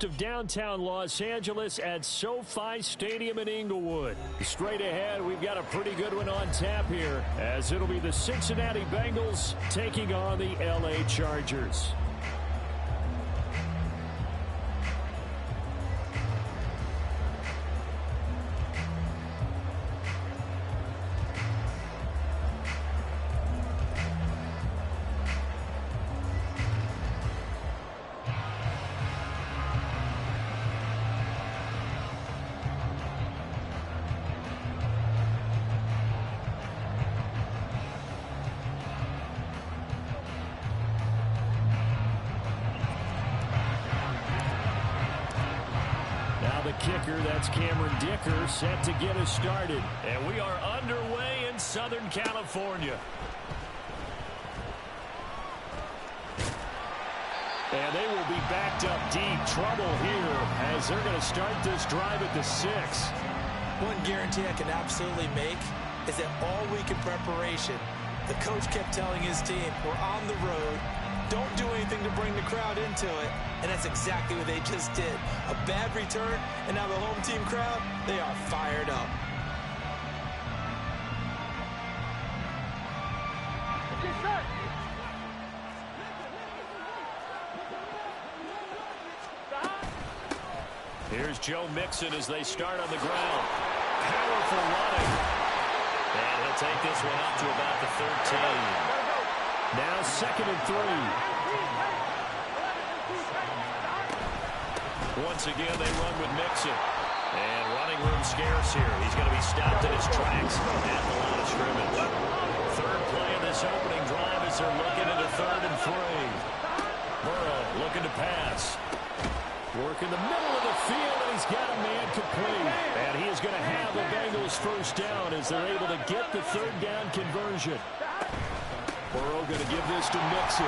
Of downtown Los Angeles at SoFi Stadium in Inglewood. Straight ahead, we've got a pretty good one on tap here, as it'll be the Cincinnati Bengals taking on the LA Chargers. Kicker, that's Cameron Dicker, set to get us started. And we are underway in Southern California. And they will be backed up deep. Trouble here as they're going to start this drive at the 6. One guarantee I can absolutely make is that all week in preparation, the coach kept telling his team, we're on the road. Don't do anything to bring the crowd into it. And that's exactly what they just did. A bad return, and now the home team crowd, they are fired up. Here's Joe Mixon as they start on the ground. Powerful running. And he'll take this one up to about the 13. Now 2nd and 3. Once again, they run with Mixon. And running room scarce here. He's going to be stopped in his tracks at the line of scrimmage. Third play of this opening drive as they're looking into 3rd and 3. Burrow looking to pass. Work in the middle of the field, and he's got a man complete. And he is going to have the Bengals first down as they're able to get the 3rd down conversion. Burrow going to give this to Mixon.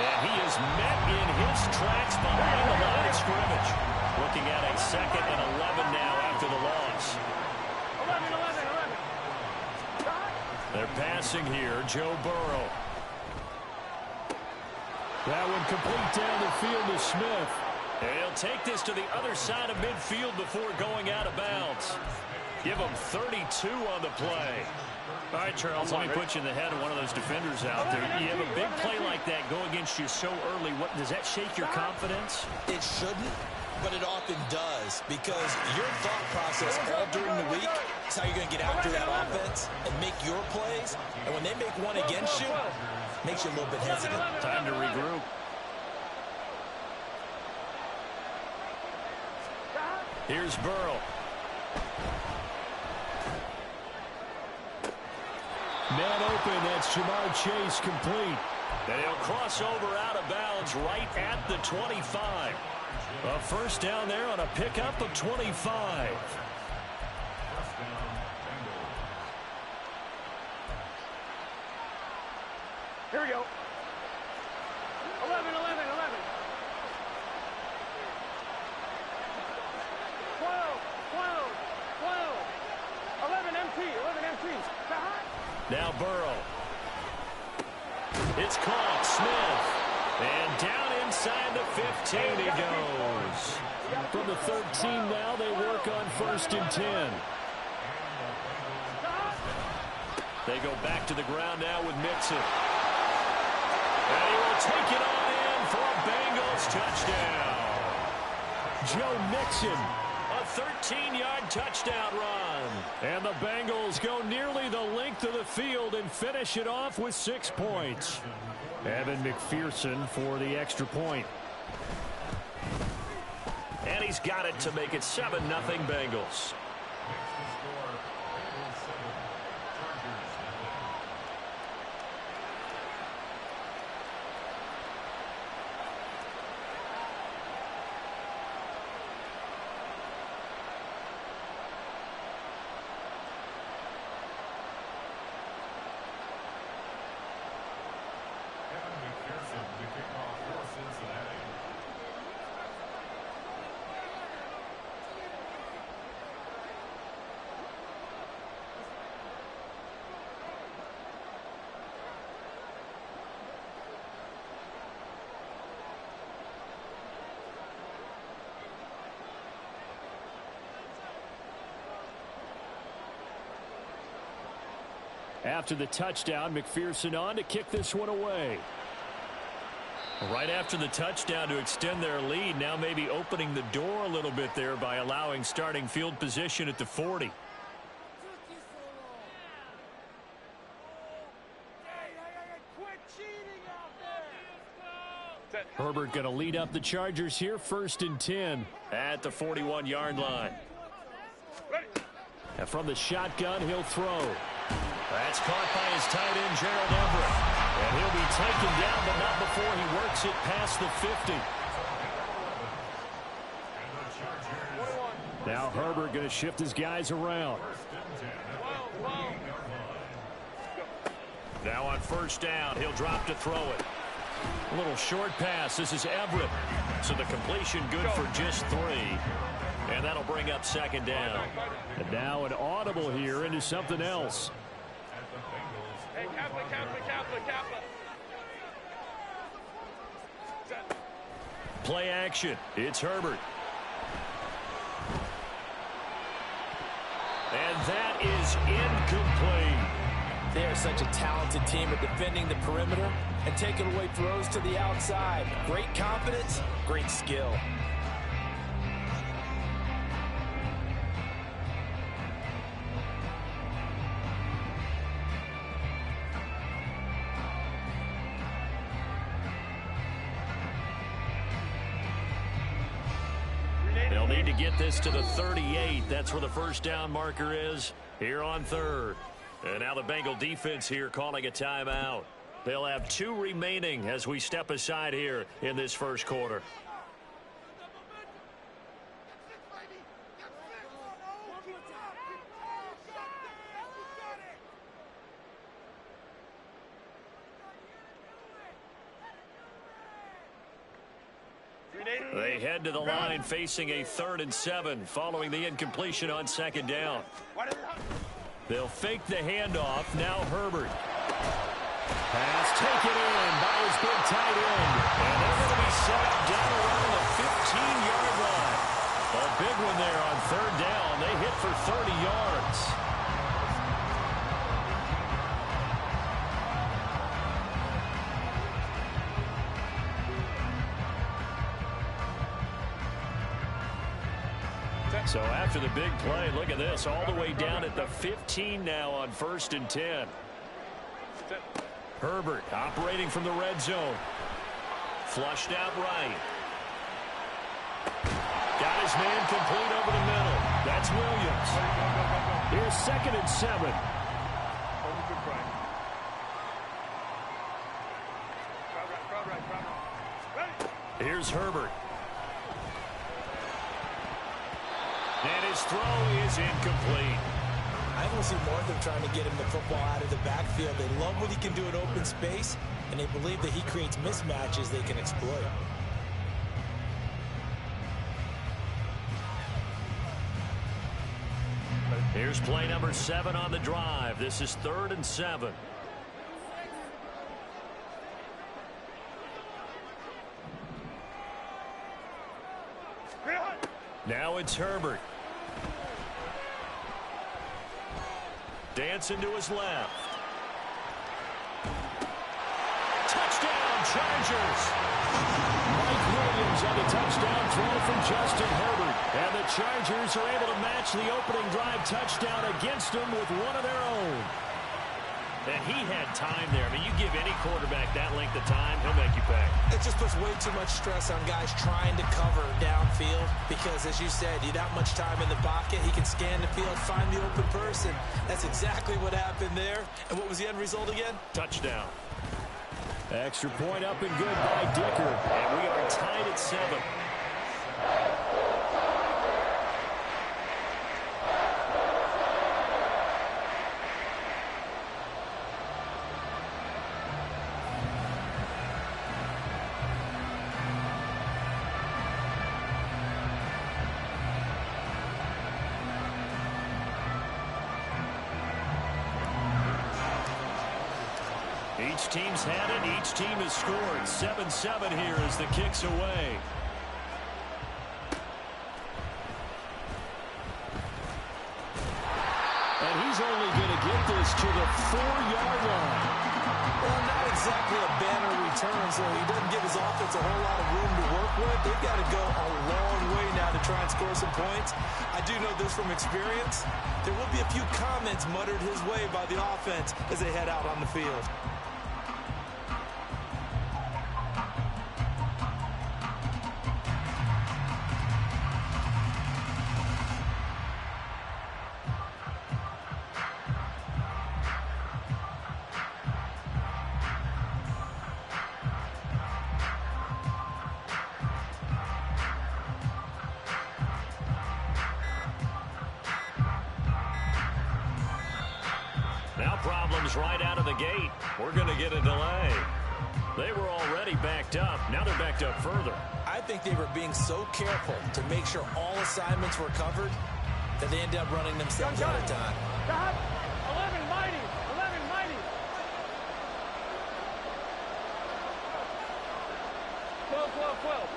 And he is met in his tracks behind the line of scrimmage. Looking at a 2nd and 11 now after the loss. 11. They're passing here, Joe Burrow. That one complete down the field to Smith. And he'll take this to the other side of midfield before going out of bounds. Give him 32 on the play. All right, Charles, let me put you in the head of one of those defenders out there. You have a big play like that go against you so early. What does that shake your confidence? It shouldn't, but it often does, because your thought process all during the week is how you're going to get after that offense and make your plays. And when they make one against you, it makes you a little bit hesitant. Time to regroup. Here's Burrow. Man open, that's Jamar Chase complete. And he'll cross over out of bounds right at the 25. A first down there on a pickup of 25. Here we go. 11, 11, 11. 12, 12, 12. 11 MT, 11 MT. Now Burrow. It's caught. Smith. And down inside the 15 he goes. From the 13 now, they work on 1st and 10. They go back to the ground now with Mixon. And he will take it on in for a Bengals touchdown. Joe Mixon. A 13-yard touchdown run. And the Bengals go nearly the length of the field and finish it off with 6 points. Evan McPherson for the extra point. And he's got it to make it 7-0 Bengals. After the touchdown, McPherson on to kick this one away. Right after the touchdown to extend their lead, now maybe opening the door a little bit there by allowing starting field position at the 40. Herbert going to lead up the Chargers here, 1st and 10 at the 41-yard line. And from the shotgun, he'll throw. That's caught by his tight end, Gerald Everett. And he'll be taken down, but not before he works it past the 50. Now Herbert going to shift his guys around. Now on 1st down, he'll drop to throw it. A little short pass. This is Everett. So the completion good for just 3. And that'll bring up 2nd down. And now an audible here into something else. Hey, Kappa. Play action. It's Herbert. And that is incomplete. They are such a talented team at defending the perimeter and taking away throws to the outside. Great confidence, great skill. They'll need to get this to the 38. That's where the 1st down marker is here on 3rd. And now the Bengal defense here calling a timeout. They'll have 2 remaining as we step aside here in this 1st quarter. They head to the line facing a 3rd and 7 following the incompletion on 2nd down. They'll fake the handoff. Now Herbert. Pass taken in by his big tight end. And they're going to be set up down around the 15-yard line. A big one there on 3rd down. They hit for 30 yards. So after the big play, look at this, all the way down at the 15 now on 1st and 10. Herbert operating from the red zone. Flushed out right. Got his man complete over the middle. That's Williams. Here's 2nd and 7. Here's Herbert. And his throw is incomplete. I don't see more of them trying to get him the football out of the backfield. They love what he can do in open space, and they believe that he creates mismatches they can exploit. Here's play number 7 on the drive. This is 3rd and 7. Now it's Herbert. Dancing to his left. Touchdown, Chargers. Mike Williams on the touchdown throw from Justin Herbert. And the Chargers are able to match the opening drive touchdown against them with one of their own. And he had time there. I mean, you give any quarterback that length of time, he'll make you pay. It just puts way too much stress on guys trying to cover downfield because, as you said, you that much time in the pocket, he can scan the field, find the open person. That's exactly what happened there. And what was the end result again? Touchdown. Extra point up and good by Dicker. And we are tied at 7. Each team's had it. Each team has scored. 7-7 here as the kick's away. And he he's only going to get this to the 4-yard line. Well, not exactly a banner return, so he doesn't give his offense a whole lot of room to work with. They've got to go a long way now to try and score some points. I do know this from experience. There will be a few comments muttered his way by the offense as they head out on the field. Now problems right out of the gate. We're going to get a delay. They were already backed up. Now they're backed up further. I think they were being so careful to make sure all assignments were covered that they end up running themselves out of time. 11 mighty. 11 mighty. 12, 12, 12.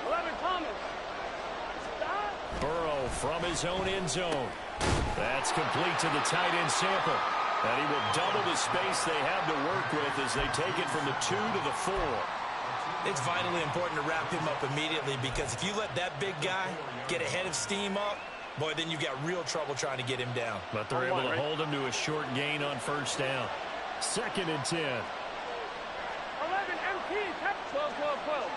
11 Thomas. Burrow from his own end zone. That's complete to the tight end Sample. And he will double the space they have to work with as they take it from the 2 to the 4. It's vitally important to wrap him up immediately, because if you let that big guy get ahead of steam up, boy, then you've got real trouble trying to get him down. But they're able to hold him to a short gain on first down. 2nd and 10. 11 MT. 12, 12, 12.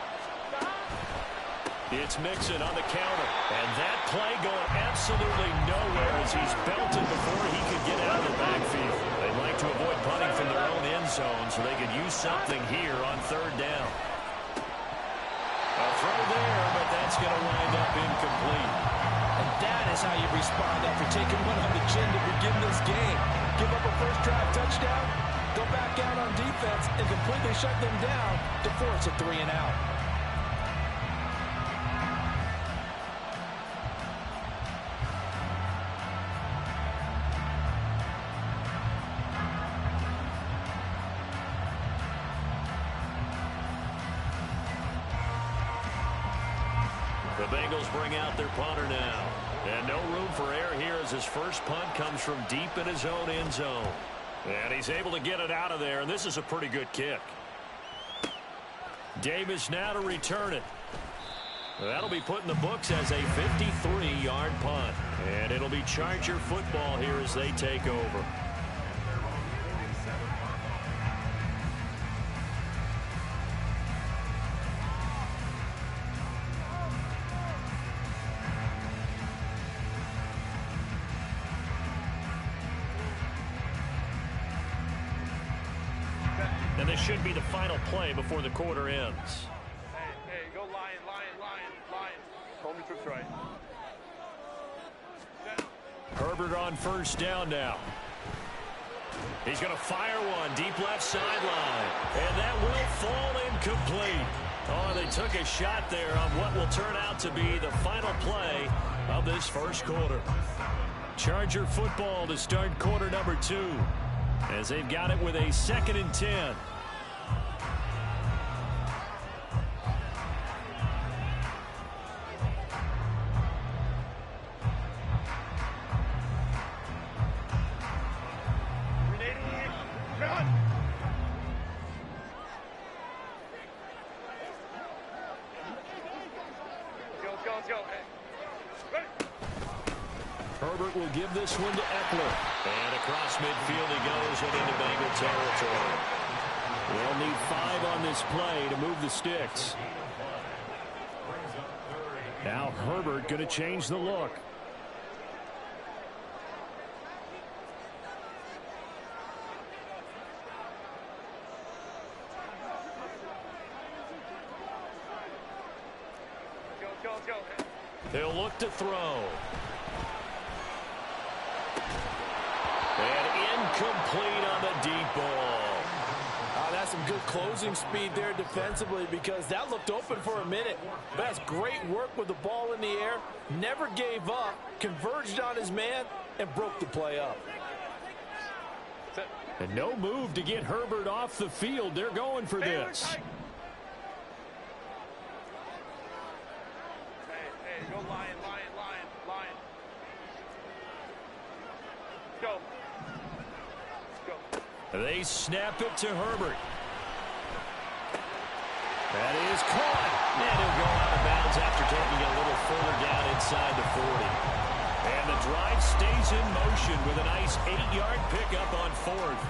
It's Mixon on the counter. And that play going absolutely nowhere as he's belted before he could get out of the backfield. They'd like to avoid punting from their own end zone so they could use something here on 3rd down. A throw there, but that's going to wind up incomplete. And that is how you respond after taking one on the chin to begin this game. Give up a first drive touchdown, go back out on defense, and completely shut them down to force a 3-and-out. The Bengals bring out their punter now. And no room for error here as his first punt comes from deep in his own end zone. And he's able to get it out of there, and this is a pretty good kick. Davis now to return it. That'll be put in the books as a 53-yard punt. And it'll be Charger football here as they take over. And this should be the final play before the quarter ends. Hey, go Lion, Lion, Lion, Lion. Home trips right. Herbert on first down now. He's going to fire one deep left sideline. And that will fall incomplete. Oh, they took a shot there on what will turn out to be the final play of this first quarter. Charger football to start quarter number 2. As they've got it with a 2nd and 10. Herbert will give this one to Eckler. And across midfield he goes and into Bengal territory. They'll need 5 on this play to move the sticks. Now Herbert going to change the look. They'll look to throw. And incomplete on the deep ball. That's some good closing speed there defensively, because that looked open for a minute. But that's great work with the ball in the air. Never gave up, converged on his man, and broke the play up. And no move to get Herbert off the field. They're going for this. Hey, go Lion, Lion, Lion, Lion. They snap it to Herbert. That is caught. And he'll go out of bounds after taking it a little further down inside the 40. And the drive stays in motion with a nice 8-yard pickup on 4th.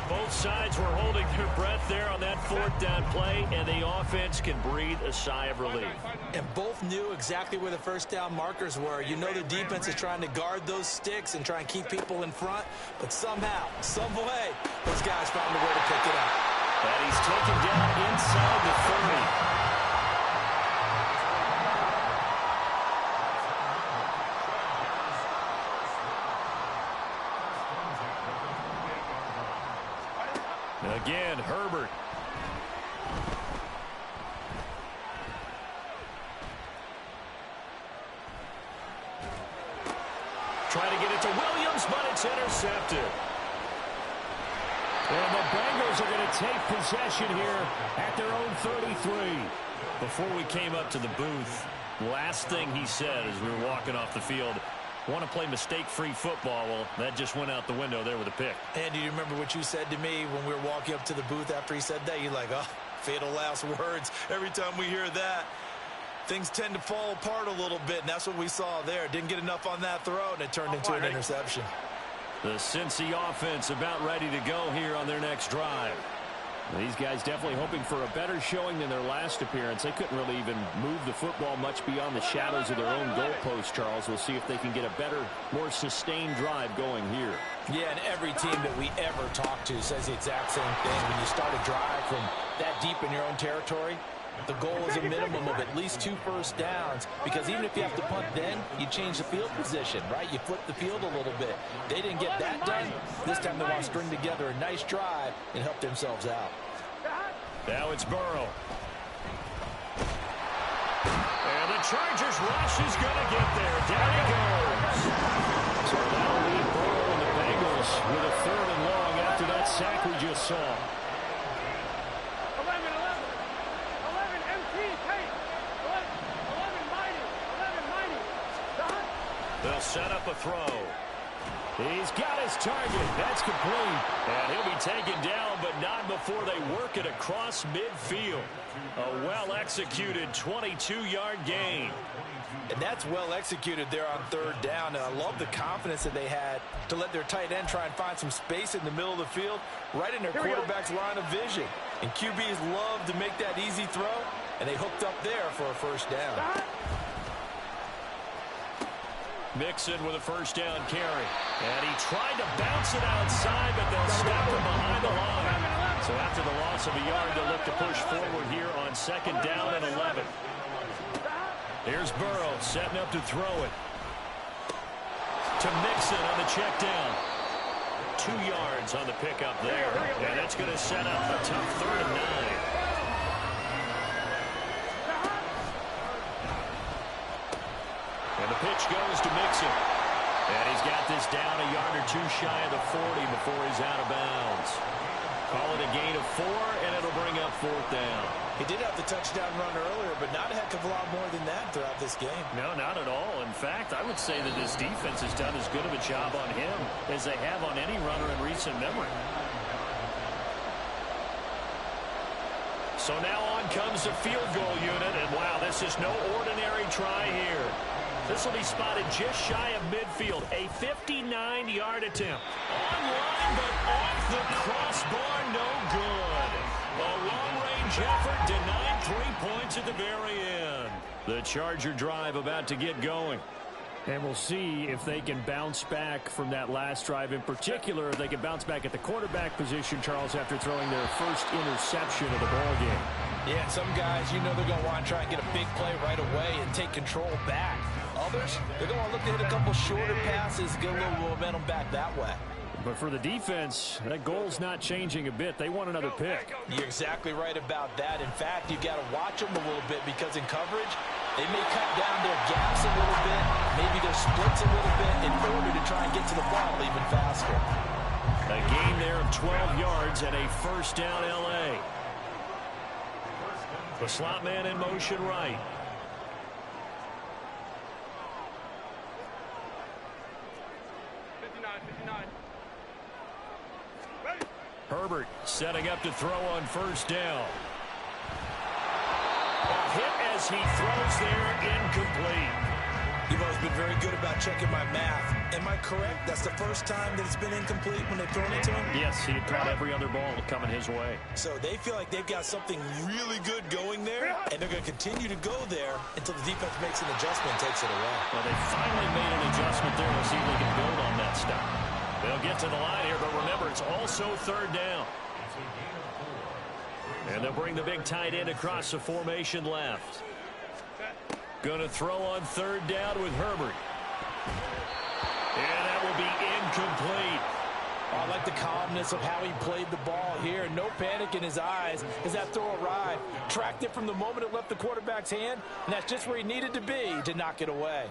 Both sides were holding their breath there on that 4th down play, and the offense can breathe a sigh of relief. And both knew exactly where the first down markers were. You know the defense is trying to guard those sticks and try and keep people in front, but somehow, some way, those guys found a way to pick it up. And he's taken down inside the 30. Again, Herbert. Trying to get it to Williams, but it's intercepted. And the Bengals are going to take possession here at their own 33. Before we came up to the booth, last thing he said as we were walking off the field, want to play mistake-free football. Well, that just went out the window there with a pick. And do you remember what you said to me when we were walking up to the booth after he said that? You're like, oh, fatal last words. Every time we hear that, things tend to fall apart a little bit, and that's what we saw there. Didn't get enough on that throw, and it turned into an interception. The Cincy offense about ready to go here on their next drive. These guys definitely hoping for a better showing than their last appearance. They couldn't really even move the football much beyond the shadows of their own goalpost, Charles. We'll see if they can get a better, more sustained drive going here. Yeah, and every team that we ever talk to says the exact same thing. When you start a drive from that deep in your own territory, the goal is a minimum of at least 2 first downs, because even if you have to punt then, you change the field position, right? You flip the field a little bit. They didn't get that done. This time they want to string together a nice drive and help themselves out. Now it's Burrow. And the Chargers rush is going to get there. Down he goes. So that'll leave Burrow and the Bengals with a 3rd and long after that sack we just saw. They'll set up a throw. He's got his target. That's complete. And he'll be taken down, but not before they work it across midfield. A well-executed 22-yard gain. And that's well executed there on 3rd down. And I love the confidence that they had to let their tight end try and find some space in the middle of the field, right in their quarterback's line of vision. And QBs love to make that easy throw, and they hooked up there for a first down. Mixon with a first down carry. And he tried to bounce it outside, but they'll stop him behind the line. So after the loss of a yard, they'll look to push forward here on 2nd down and 11. Here's Burrow setting up to throw it. To Mixon on the check down. 2 yards on the pickup there. And that's going to set up a tough 3rd and 9. And the pitch goes to Mixon. And he's got this down a yard or 2 shy of the 40 before he's out of bounds. Call it a gain of 4, and it'll bring up 4th down. He did have the touchdown run earlier, but not a heck of a lot more than that throughout this game. No, not at all. In fact, I would say that this defense has done as good of a job on him as they have on any runner in recent memory. So now on comes the field goal unit, and wow, this is no ordinary try here. This will be spotted just shy of midfield. A 59-yard attempt. Online, but off the crossbar, no good. A long-range effort denied 3 points at the very end. The Charger drive about to get going. And we'll see if they can bounce back from that last drive. In particular, if they can bounce back at the quarterback position, Charles, after throwing their first interception of the ball game. Yeah, some guys, you know they're going to want to try and get a big play right away and take control back. Others, they're going to look to hit a couple shorter passes, get a little momentum back that way. But for the defense, that goal's not changing a bit. They want another pick. You're exactly right about that. In fact, you've got to watch them a little bit, because in coverage, they may cut down their gaps a little bit, maybe their splits a little bit, in order to try and get to the ball even faster. A gain there of 12 yards and a first down L.A. The slot man in motion right. Herbert setting up to throw on first down. A hit as he throws there, incomplete. You've always been very good about checking my math. Am I correct? That's the first time that it's been incomplete when they've thrown it to him? Yes, he had caught every other ball coming his way. So they feel like they've got something really good going there, and they're going to continue to go there until the defense makes an adjustment and takes it away. Well, they finally made an adjustment there. We'll see if they can build on that stop. They'll get to the line here, but remember, it's also third down. And they'll bring the big tight end across the formation left. Going to throw on third down with Herbert. And that will be incomplete. I like the calmness of how he played the ball here. No panic in his eyes as that throw arrived. Tracked it from the moment it left the quarterback's hand, and that's just where he needed to be to knock it away.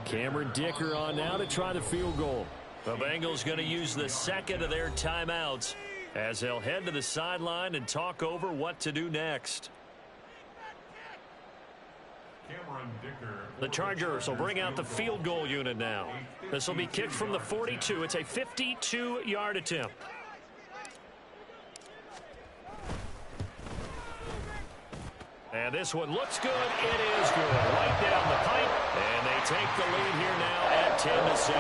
Cameron Dicker on now to try the field goal. The Bengals going to use the second of their timeouts as they'll head to the sideline and talk over what to do next. The Chargers will bring out the field goal unit now. This will be kicked from the 42. It's a 52-yard attempt. And this one looks good. It is good. Right down the pipe. And they take the lead here now at 10-7.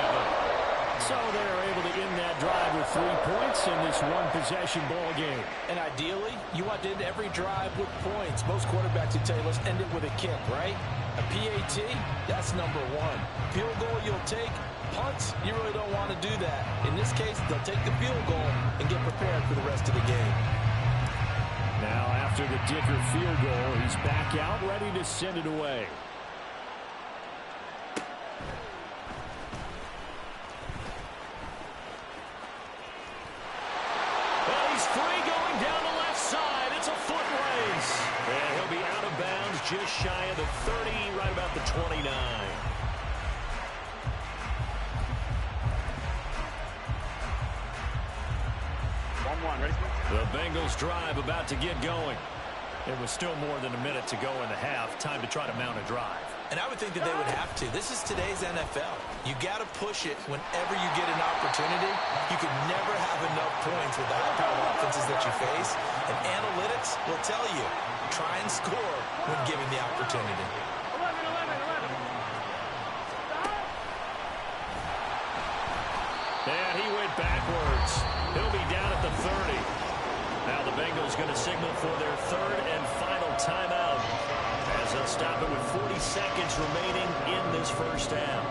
So they're able to end that drive with 3 points in this one-possession ball game. And ideally, you want to end every drive with points. Most quarterbacks would tell you, let's end it with a kick, right? A PAT, that's number one. Field goal you'll take. Punts, you really don't want to do that. In this case, they'll take the field goal and get prepared for the rest of the game. Now, after the Dicker field goal, he's back out, ready to send it away. Just shy of the 30, right about the 29. Ready? The Bengals drive about to get going. It was still more than a minute to go in the half. Time to try to mount a drive. And I would think that they would have to. This is today's NFL. You got to push it whenever you get an opportunity. You can never have enough points with the high-powered offenses that you face. And analytics will tell you, try and score when given the opportunity. 11. And he went backwards. He'll be down at the 30. Now the Bengals going to signal for their third and final timeout as they'll stop it with 40 seconds remaining in this first half.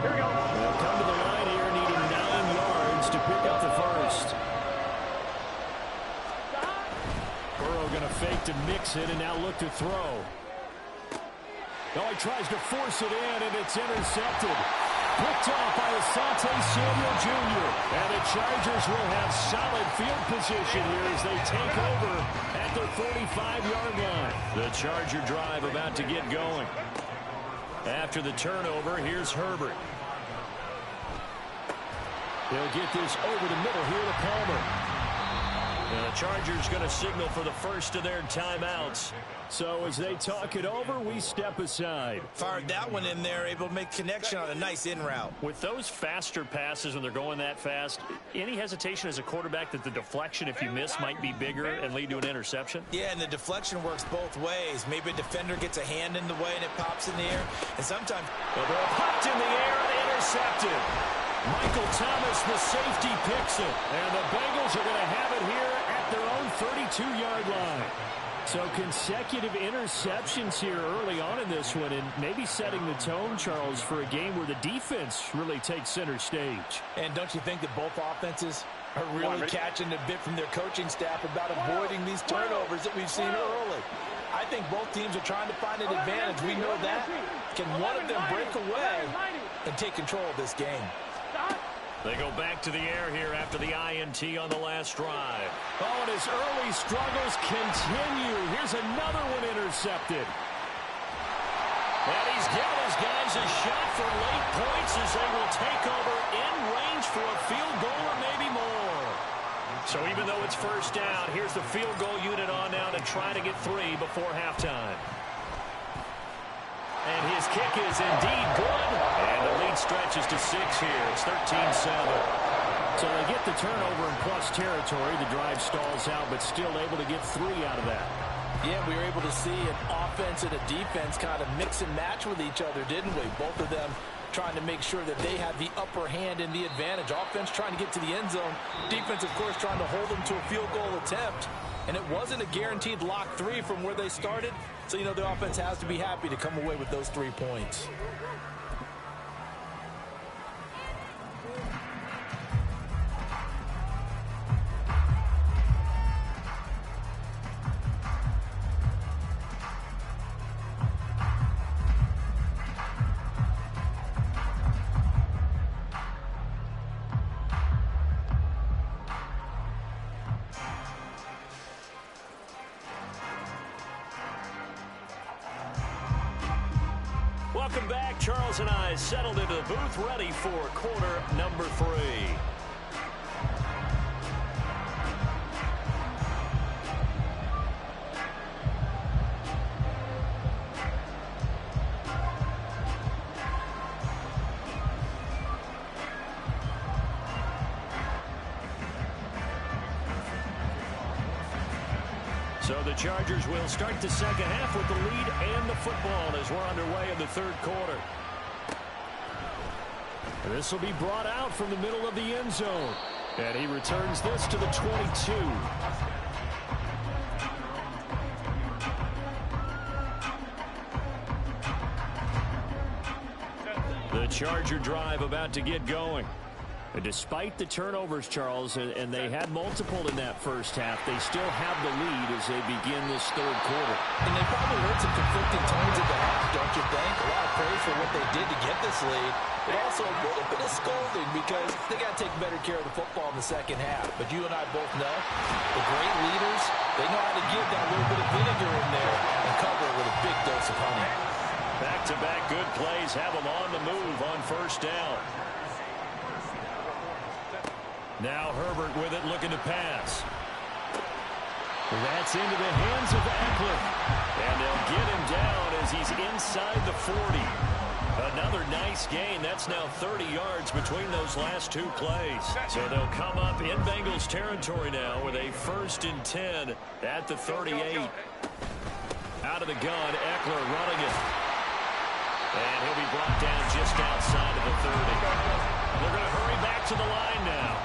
Here we go. They'll come to the line here, needing 9 yards to pick up the first. Burrow going to fake to mix it and now look to throw. Oh, he tries to force it in, and it's intercepted. Picked off by Asante Samuel Jr. And the Chargers will have solid field position here as they take over at their 45-yard line. The Charger drive about to get going. After the turnover, here's Herbert. They'll get this over the middle here to Palmer. And the Chargers going to signal for the first of their timeouts. So as they talk it over, we step aside. Fired that one in there, able to make connection on a nice in route. With those faster passes when they're going that fast, any hesitation as a quarterback that the deflection, if you miss, might be bigger and lead to an interception? Yeah, and the deflection works both ways. Maybe a defender gets a hand in the way and it pops in the air. And sometimes the ball popped in the air and intercepted. Michael Thomas, the safety, picks it. And the Bengals are going to have it here at their own 32-yard line. So consecutive interceptions here early on in this one, and maybe setting the tone, Charles, for a game where the defense really takes center stage. And don't you think that both offenses are really catching a bit from their coaching staff about avoiding these turnovers that we've seen early? I think both teams are trying to find an advantage. We know that. Can one of them break away and take control of this game? They go back to the air here after the INT on the last drive. Oh, and his early struggles continue. Here's another one intercepted. And he's giving his guys a shot for late points as they will take over in range for a field goal or maybe more. So even though it's first down, here's the field goal unit on now to try to get 3 before halftime. And his kick is indeed good. And the lead stretches to 6 here. It's 13-7. So they get the turnover in plus territory. The drive stalls out, but still able to get 3 out of that. Yeah, we were able to see an offense and a defense kind of mix and match with each other, didn't we? Both of them trying to make sure that they have the upper hand and the advantage. Offense trying to get to the end zone. Defense, of course, trying to hold them to a field goal attempt. And it wasn't a guaranteed lock 3 from where they started. So, the offense has to be happy to come away with those 3 points. Welcome back. Charles and I settled into the booth, ready for quarter number 3. So the Chargers will start the second half with the lead and the football as we're underway in the third quarter. This will be brought out from the middle of the end zone. And he returns this to the 22. The Charger drive about to get going. And despite the turnovers, Charles, and they had multiple in that first half, they still have the lead as they begin this third quarter. And they probably heard some conflicting tones at the half, don't you think? A lot of praise for what they did to get this lead, but also a little bit of scolding because they got to take better care of the football in the second half. But you and I both know the great leaders, they know how to give that little bit of vinegar in there and cover it with a big dose of honey. Back-to-back good plays have them on the move on first down. Now Herbert with it, looking to pass. That's into the hands of Eckler. And they'll get him down as he's inside the 40. Another nice gain. That's now 30 yards between those last 2 plays. So they'll come up in Bengals territory now with a 1st and 10 at the 38. Out of the gun, Eckler running it. And he'll be brought down just outside of the 30. They're going to hurry back to the line now.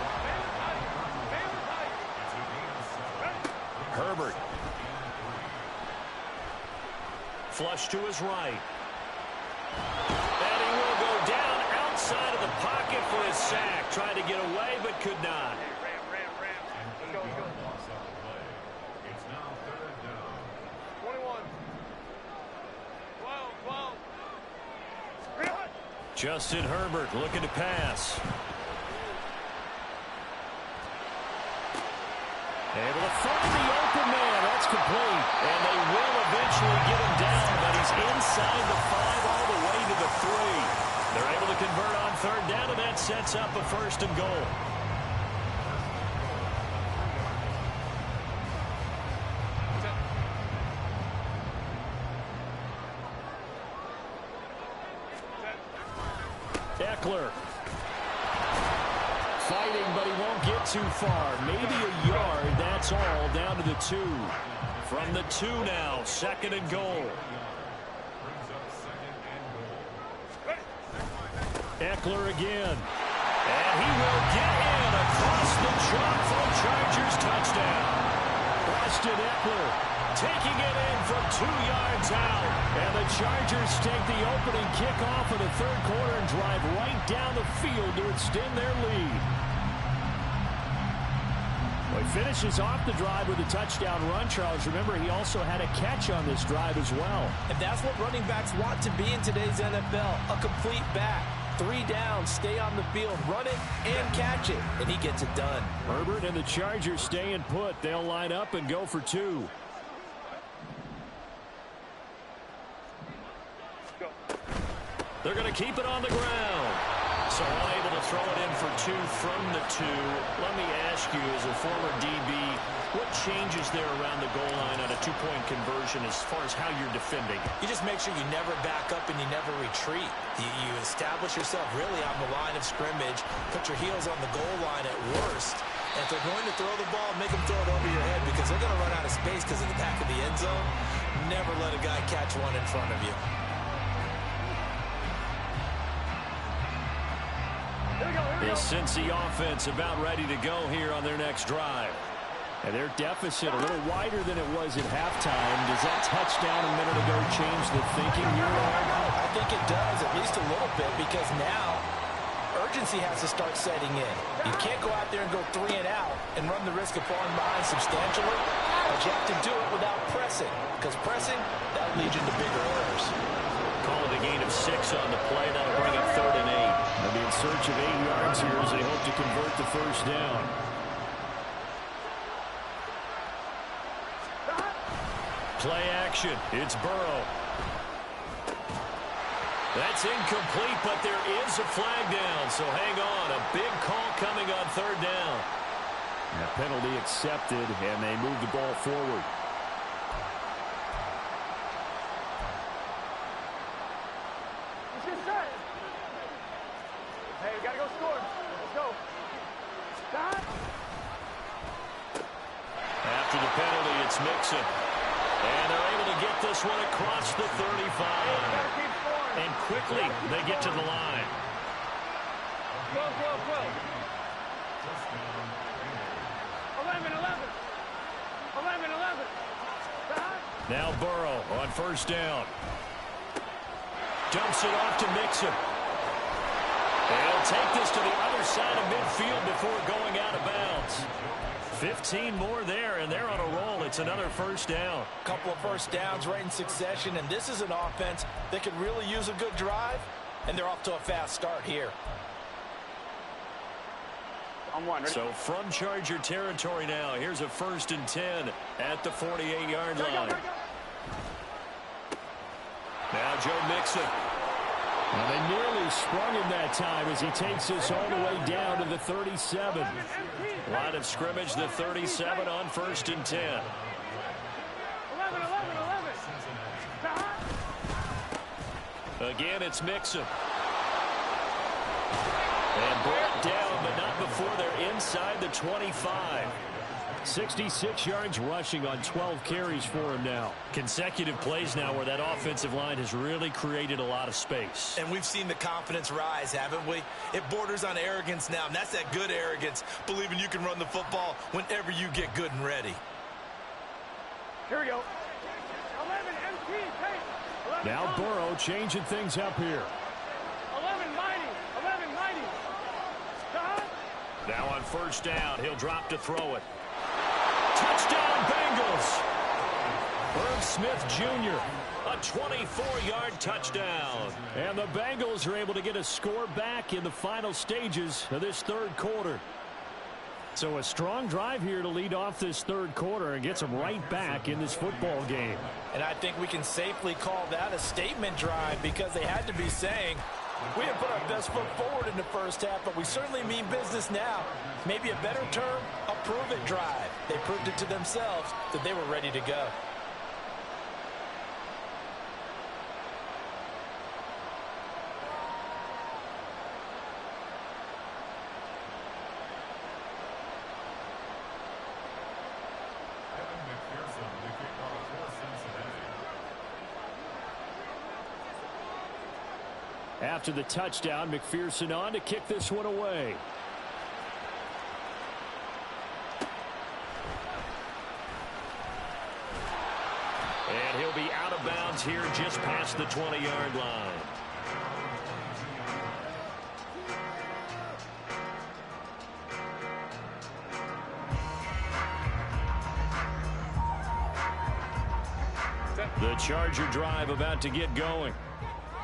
Herbert. Flush to his right. And he will go down outside of the pocket for his sack. Tried to get away, but could not. Let's go. It's now 3rd down. 21. 12. Justin Herbert looking to pass. Able to find the open man. That's complete. And they will eventually get him down, but he's inside the 5 all the way to the 3. They're able to convert on 3rd down, and that sets up a 1st and goal. Eckler. Fighting, but he won't get too far. Maybe a yard, that's all, down to the 2. From the 2 now, 2nd and goal. Eckler again. And he will get in across the chalk for a Chargers touchdown. Austin Eckler taking it in from 2 yards out. And the Chargers take the opening kickoff of the third quarter and drive right down the field to extend their lead. Well, he finishes off the drive with a touchdown run, Charles. Remember, he also had a catch on this drive as well. And that's what running backs want to be in today's NFL, a complete back. 3 down, stay on the field, run it, and catch it. And he gets it done. Herbert and the Chargers staying put. They'll line up and go for 2. They're going to keep it on the ground. So unable to throw it in for 2 from the 2. Let me ask you, as a former DB, what changes there around the goal line on a 2-point conversion as far as how you're defending? You just make sure you never back up and you never retreat. You establish yourself really on the line of scrimmage, put your heels on the goal line at worst, and if they're going to throw the ball, make them throw it over your head because they're going to run out of space because of the back of the end zone. Never let a guy catch one in front of you. The Cincy offense about ready to go here on their next drive. And their deficit a little wider than it was at halftime. Does that touchdown a minute ago change the thinking here? I think it does, at least a little bit, because now urgency has to start setting in. You can't go out there and go 3 and out and run the risk of falling behind substantially, but you have to do it without pressing, because pressing, that'll lead you to bigger errors. Call it a gain of 6 on the play. That'll bring up 3rd and 8. They'll be in search of 8 yards here as they hope to convert the first down. Play action. It's Burrow. That's incomplete, but there is a flag down, so hang on. A big call coming on 3rd down. And a penalty accepted, and they move the ball forward. Hey, we got to go score. Let's go. Stop. After the penalty, it's Mixon. And they're able to get this one across the 35. And quickly, they get to the line. Go. 11. Stop. Now Burrow on 1st down. Dumps it off to Mixon. They'll take this to the other side of midfield before going out of bounds. 15 more there, and they're on a roll. It's another 1st down. A couple of first downs right in succession, and this is an offense that could really use a good drive, and they're off to a fast start here. On 1. Ready? So from Charger territory now, here's a 1st and 10 at the 48-yard line. Now Joe Mixon. Well, they nearly sprung him that time as he takes this all the way down to the 37. Line of scrimmage, the 37 on 1st and 10. 11. Stop. Again, it's Mixon. And brought down, but not before they're inside the 25. 66 yards rushing on 12 carries for him now. Consecutive plays now where that offensive line has really created a lot of space. And we've seen the confidence rise, haven't we? It borders on arrogance now, and that's that good arrogance, believing you can run the football whenever you get good and ready. Here we go. 11 MT. Hey. 11 Now come. Burrow changing things up here. 11 mighty. Stop. Now on 1st down, he'll drop to throw it. Touchdown, Bengals! Herb Smith Jr., a 24-yard touchdown. And the Bengals are able to get a score back in the final stages of this 3rd quarter. So a strong drive here to lead off this 3rd quarter and gets them right back in this football game. And I think we can safely call that a statement drive because they had to be saying, we have put our best foot forward in the first half, but we certainly mean business now. Maybe a better term, a prove-it drive. They proved it to themselves that they were ready to go. Evan McPherson, the kickoff for Cincinnati. After the touchdown, McPherson on to kick this one away. And he'll be out of bounds here just past the 20-yard line. The Charger drive about to get going.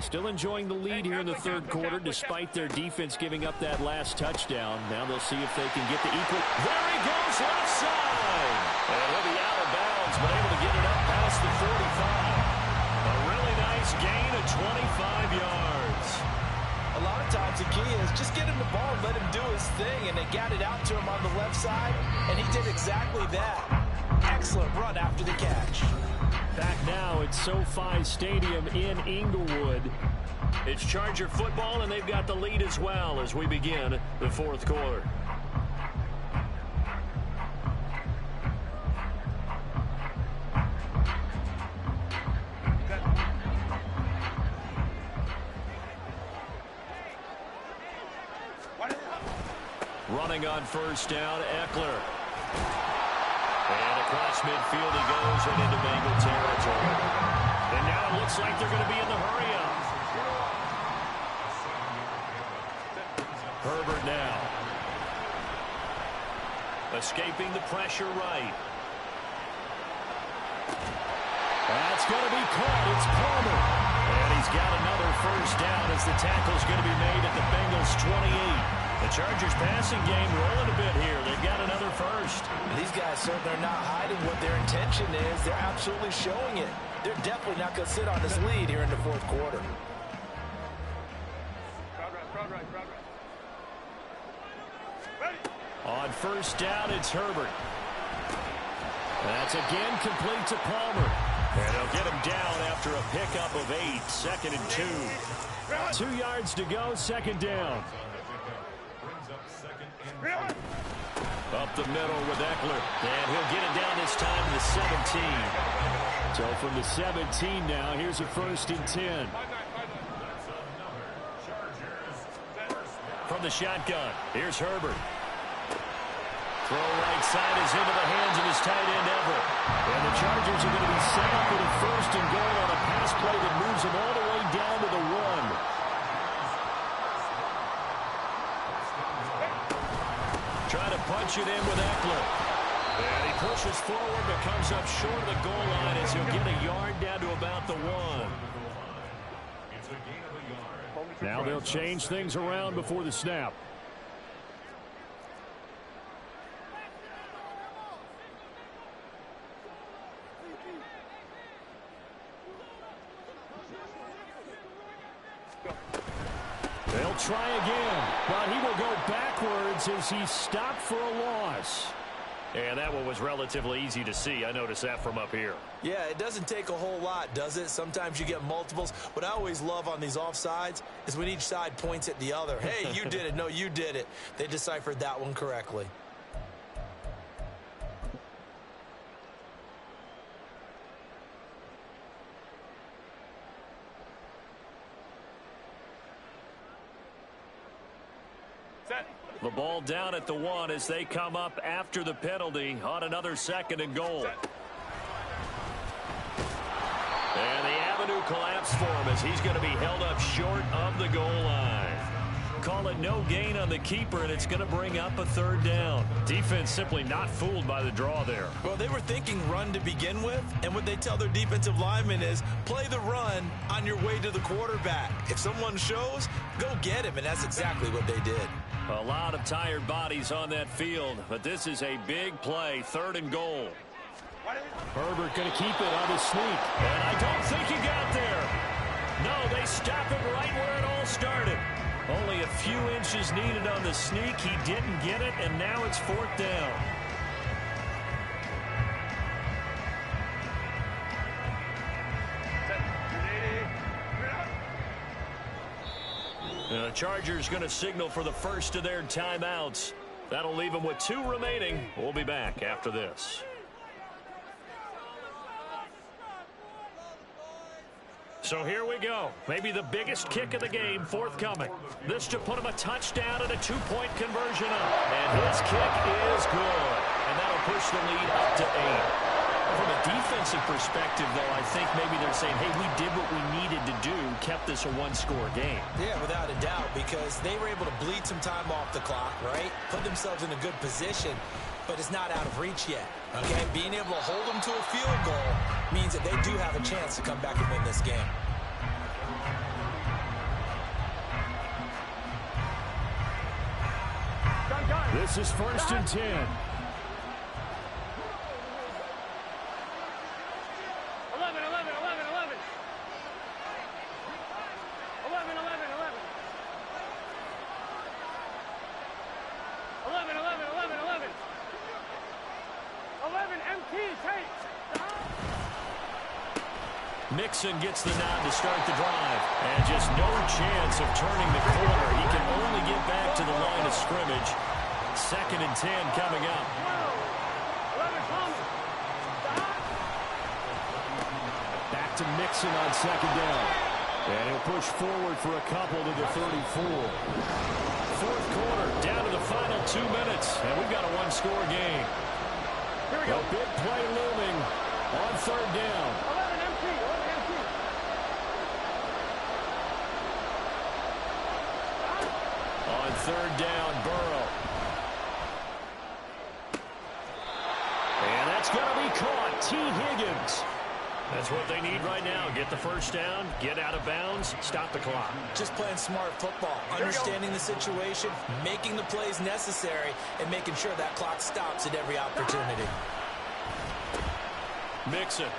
Still enjoying the lead here in the 3rd quarter despite their defense giving up that last touchdown. Now they'll see if they can get the equal. There he goes, left side. And he'll be out of bounds, but able to get it up past the 45. A really nice gain of 25 yards. A lot of times the key is just get him the ball and let him do his thing, and they got it out to him on the left side, and he did exactly that. Excellent run after the catch. Back now at SoFi Stadium in Inglewood. It's Charger football, and they've got the lead as well as we begin the fourth quarter. Running on first down, Eckler. And across midfield he goes and into Bengal territory. And now it looks like they're going to be in the hurry-up. Herbert now. Escaping the pressure right. That's going to be caught. It's Palmer. And he's got another first down as the tackle's going to be made at the Bengals 28. The Chargers passing game rolling a bit here. They've got another first. These guys certainly are not hiding what their intention is. They're absolutely showing it. They're definitely not going to sit on this lead here in the fourth quarter. On first down, it's Herbert. That's again complete to Palmer. And they'll get him down after a pickup of 8, 2nd and 2. 2 yards to go, second down. Up the middle with Eckler. And he'll get it down this time to the 17. So from the 17 now, here's a 1st and 10. From the shotgun, here's Herbert. Throw right side is into the hands of his tight end, Everett. And the Chargers are going to be set up with a 1st and goal on a pass play that moves them all the way down to the 1. Trying to punch it in with Eckler. And he pushes forward but comes up short of the goal line as he'll get a yard down to about the 1. Now they'll change things around before the snap. They'll try again, but he will go backwards as he's stopped for a loss. And that one was relatively easy to see. I noticed that from up here. Yeah, it doesn't take a whole lot, does it? Sometimes you get multiples. What I always love on these offsides is when each side points at the other. Hey, you did it. No, you did it. They deciphered that one correctly. The ball down at the 1 as they come up after the penalty on another 2nd and goal. And the avenue collapsed for him as he's going to be held up short of the goal line. Call it no gain on the keeper, and it's going to bring up a 3rd down. Defense simply not fooled by the draw there. Well, they were thinking run to begin with, and what they tell their defensive linemen is play the run on your way to the quarterback. If someone shows, go get him, and that's exactly what they did. A lot of tired bodies on that field, but this is a big play, 3rd and goal. Herbert going to keep it on his sneak. And I don't think he got there. No, they stop it right where it all started. Only a few inches needed on the sneak. He didn't get it, and now it's 4th down. The Chargers going to signal for the first of their timeouts. That'll leave them with 2 remaining. We'll be back after this. So here we go. Maybe the biggest kick of the game forthcoming. This to put him a touchdown and a 2-point conversion up. And his kick is good. And that'll push the lead up to 8. From a defensive perspective, though, I think maybe they're saying, hey, we did what we needed to do, kept this a 1-score game. Yeah, without a doubt, because they were able to bleed some time off the clock, right? Put themselves in a good position, but it's not out of reach yet, okay? Being able to hold them to a field goal means that they do have a chance to come back and win this game. This is 1st and 10. 11. Mixon gets the nod to start the drive. And just no chance of turning the corner. He can only get back to the line of scrimmage. 2nd and 10 coming up. Back to Mixon on 2nd down. And he'll push forward for a couple to the 34. 4th quarter, down to the final 2 minutes. And we've got a one-score game. Here we go. A big play looming on 3rd down. 11 empty. 11 empty. On 3rd down, Burrow. And that's going to be caught. T. Higgins. That's what they need right now. Get the first down, get out of bounds, stop the clock. Just playing smart football, understanding the situation, making the plays necessary, and making sure that clock stops at every opportunity. Mixon.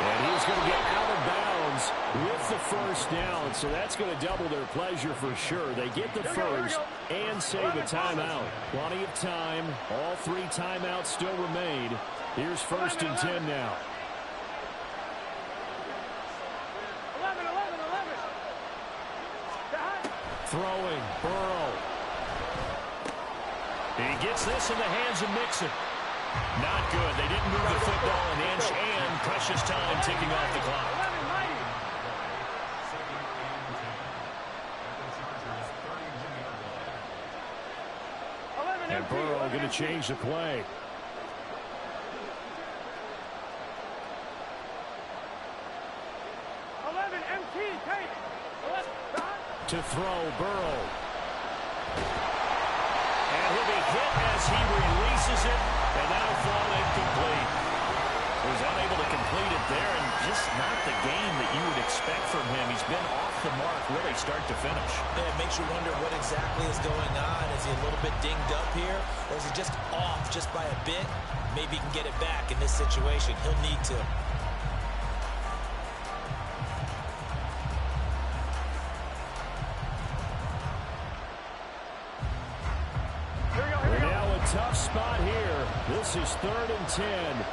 And he's going to get out of bounds with the first down, so that's going to double their pleasure for sure. They get the first and save a timeout. Plenty of time. All 3 timeouts still remain. Here's 1st and 10 now. 11. Throwing, Burrow. He gets this in the hands of Mixon. Not good. They didn't move the football an inch, and precious time ticking off the clock. 11 And Burrow going to change the play. 11 MT, take. To throw, Burrow. And he'll be hit as he releases it, and that'll fall incomplete. He was unable to complete it there, and just not the game that you would expect from him. He's been off the mark really start to finish. Yeah, it makes you wonder what exactly is going on. Is he a little bit dinged up here, or is he just off just by a bit? Maybe he can get it back in this situation. He'll need to. Tough spot here. This is 3rd and 10.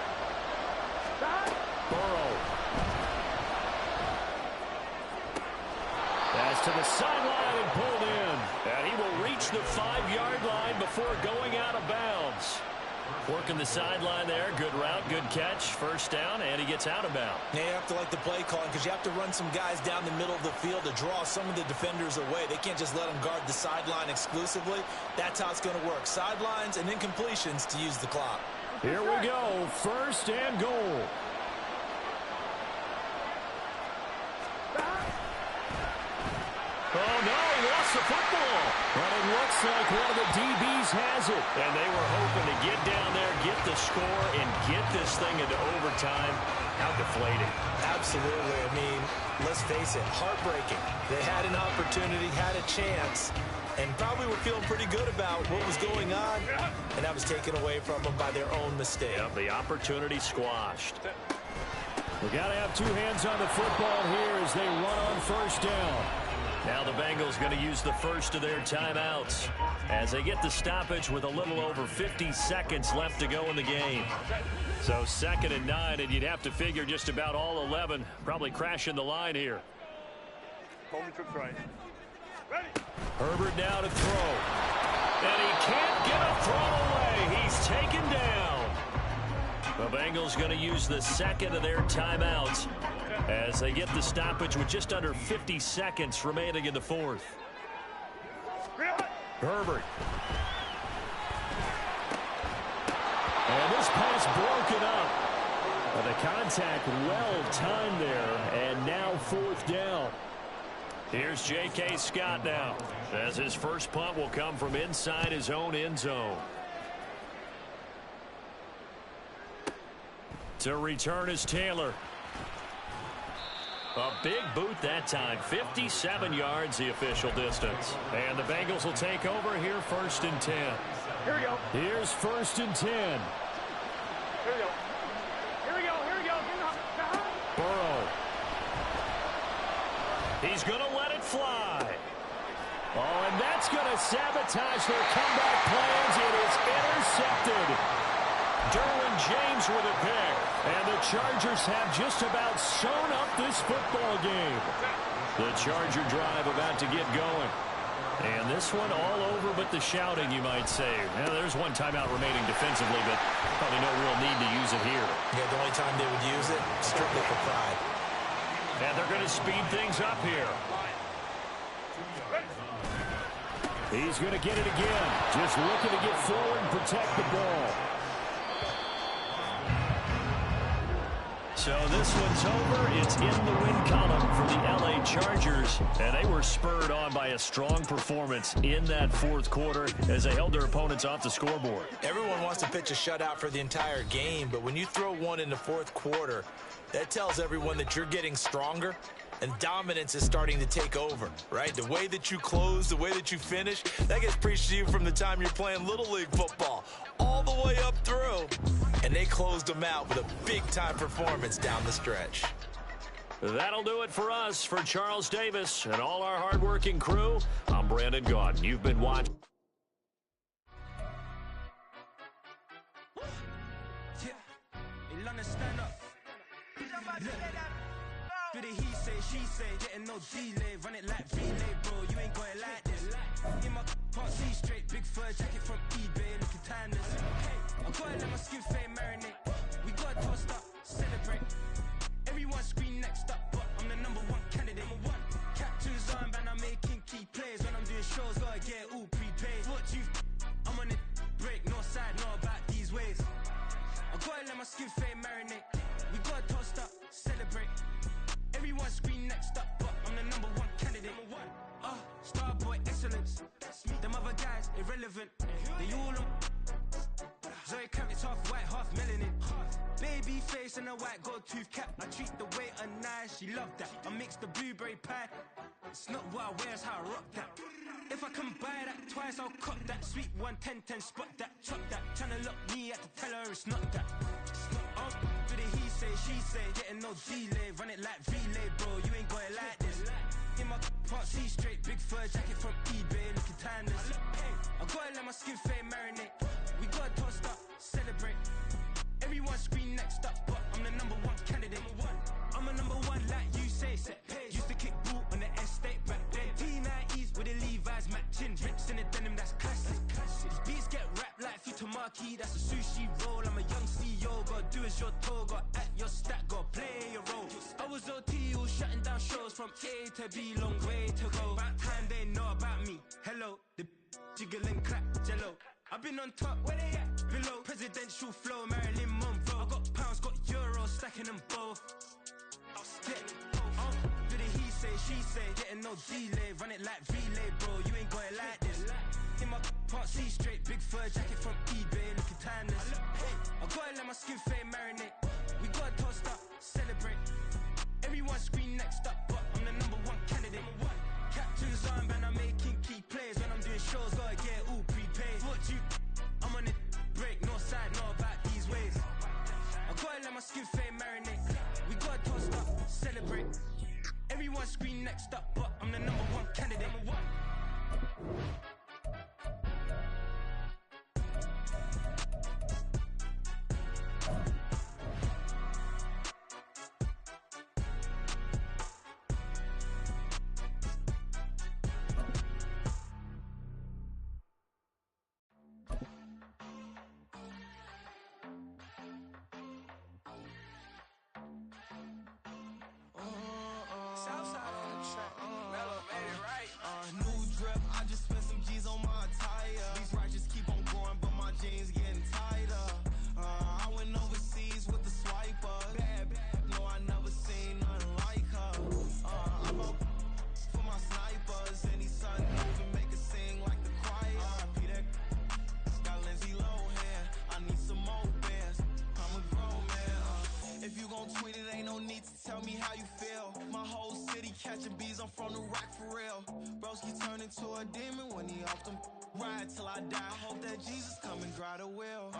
Burrow. Pass to the sideline and pulled in. And he will reach the 5-yard line before going out of bounds. Working the sideline there. Good route, good catch. First down, and he gets out of bounds. Yeah, you have to like the play calling because you have to run some guys down the middle of the field to draw some of the defenders away. They can't just let them guard the sideline exclusively. That's how it's going to work. Sidelines and incompletions to use the clock. Here we go. 1st and goal. Oh, no, he lost the football. But it looks like one of the DBs has it. And they were hoping to get down there, get the score, and get this thing into overtime. How deflating. Absolutely. I mean, let's face it, heartbreaking. They had an opportunity, had a chance, and probably were feeling pretty good about what was going on, and that was taken away from them by their own mistake. Yep, the opportunity squashed. We got to have 2 hands on the football here as they run on 1st down. Now the Bengals going to use the first of their timeouts as they get the stoppage with a little over 50 seconds left to go in the game. So 2nd and 9, and you'd have to figure just about all 11 probably crashing the line here. Herbert now to throw. And he can't get a throw away. He's taken down. The Bengals going to use the 2nd of their timeouts as they get the stoppage with just under 50 seconds remaining in the 4th. Herbert. And this pass broken up. But the contact well timed there, and now 4th down. Here's J.K. Scott now, as his first punt will come from inside his own end zone. To return is Taylor. A big boot that time. 57 yards the official distance. And the Bengals will take over here 1st and 10. Here we go. Here's 1st and 10. Here we go. Here we go. Here we go. Burrow. He's going to let it fly. Oh, and that's going to sabotage their comeback plans. It is intercepted. Derwin James with a pick. And the Chargers have just about sewn up this football game. The Charger drive about to get going. And this one all over but the shouting, you might say. Now, there's one timeout remaining defensively, but probably no real need to use it here. Yeah, the only time they would use it, strictly for pride. And they're going to speed things up here. He's going to get it again. Just looking to get forward and protect the ball. So this one's over. It's in the win column for the LA Chargers. And they were spurred on by a strong performance in that fourth quarter as they held their opponents off the scoreboard. Everyone wants to pitch a shutout for the entire game, but when you throw one in the fourth quarter, that tells everyone that you're getting stronger and dominance is starting to take over, right? The way that you close, the way that you finish, that gets preached to you from the time you're playing Little League football all the way up through. And they closed them out with a big-time performance down the stretch. That'll do it for us. For Charles Davis and all our hardworking crew, I'm Brandon Gaudin. You've been watching. For the he say, she say, getting no delay, run it like relay, bro, you ain't going like this. In my part C straight, big fur jacket from eBay, looking timeless. I gotta let my skin fade marinate. We gotta toast up, celebrate. Everyone scream next up, but I'm the #1 candidate. Captain's armband, I'm making key plays. When I'm doing shows, gotta get all prepaid. What you, I'm on it, break, no side, know about these ways. I gotta let my skin fade marinate. We gotta toast up, celebrate. Everyone scream next up, but I'm the #1 candidate. Starboy excellence. Them other guys irrelevant. They all on. Zoe Kravitz half white, half melanin. Baby face and a white gold tooth cap. I treat the waiter nice, she loved that. I mix the blueberry pie. It's not what I wear, it's how I rock that. If I can buy that twice, I'll cop that. Sweet 110, spot that, chop that. Tryna lock me at the teller, it's not that. For the he say, she say, getting no delay, run it like relay, bro, you ain't got it like this. In my part C straight, big fur jacket from eBay, looking timeless. I gotta let my skin fade marinate. We gotta toast up, celebrate. Everyone scream next up, but I'm the #1 candidate. I'm a #1 like you say, set pace. Used to kick ball on the estate back then. T90s with the Levi's matching. Rips in the denim, that's classic. Beats get wrapped like Futamaki, that's a sushi roll. I'm a young CEO, gotta do as you're told. Gotta act your stat, gotta play your role. I was OT, all shutting down shows from A to B, long way to go. About time they know about me. Hello, the jiggle and clap, jello. I've been on top, where they at? Below, presidential flow, Marilyn Monroe. I got pounds, got euros, stacking them both. Do the he say, she say, getting no delay, run it like relay, bro, you ain't got it like this. In my part C straight, big fur jacket from eBay, looking timeless. I gotta let my skin fade marinate. We gotta toast up, celebrate. Everyone scream next up, but I'm the #1 candidate. Captain's armband, I'm making key plays. When I'm doing shows, gotta get all prepaid. What you, I'm on it, break, no side, know about these ways. I gotta let my skin fade marinate. We gotta toast up, celebrate. Everyone scream next up, but I'm the #1 candidate. New drip, I just spent some G's on my attire. These righteous keep on going, but my jeans getting tighter. I went overseas with the swiper. Bad, no, I never seen nothing like her. I bought for my snipers. Any son moving, make it sing like the choir. Peter got Lindsay Lohan. I need some more bands. I'm a grown man. If you gon' tweet it, ain't no need to tell me how you feel. My whole city catching bees, I'm from the rock for real. Broski turn into a demon when he off them. Ride till I die. I hope that Jesus come and dry the wheel.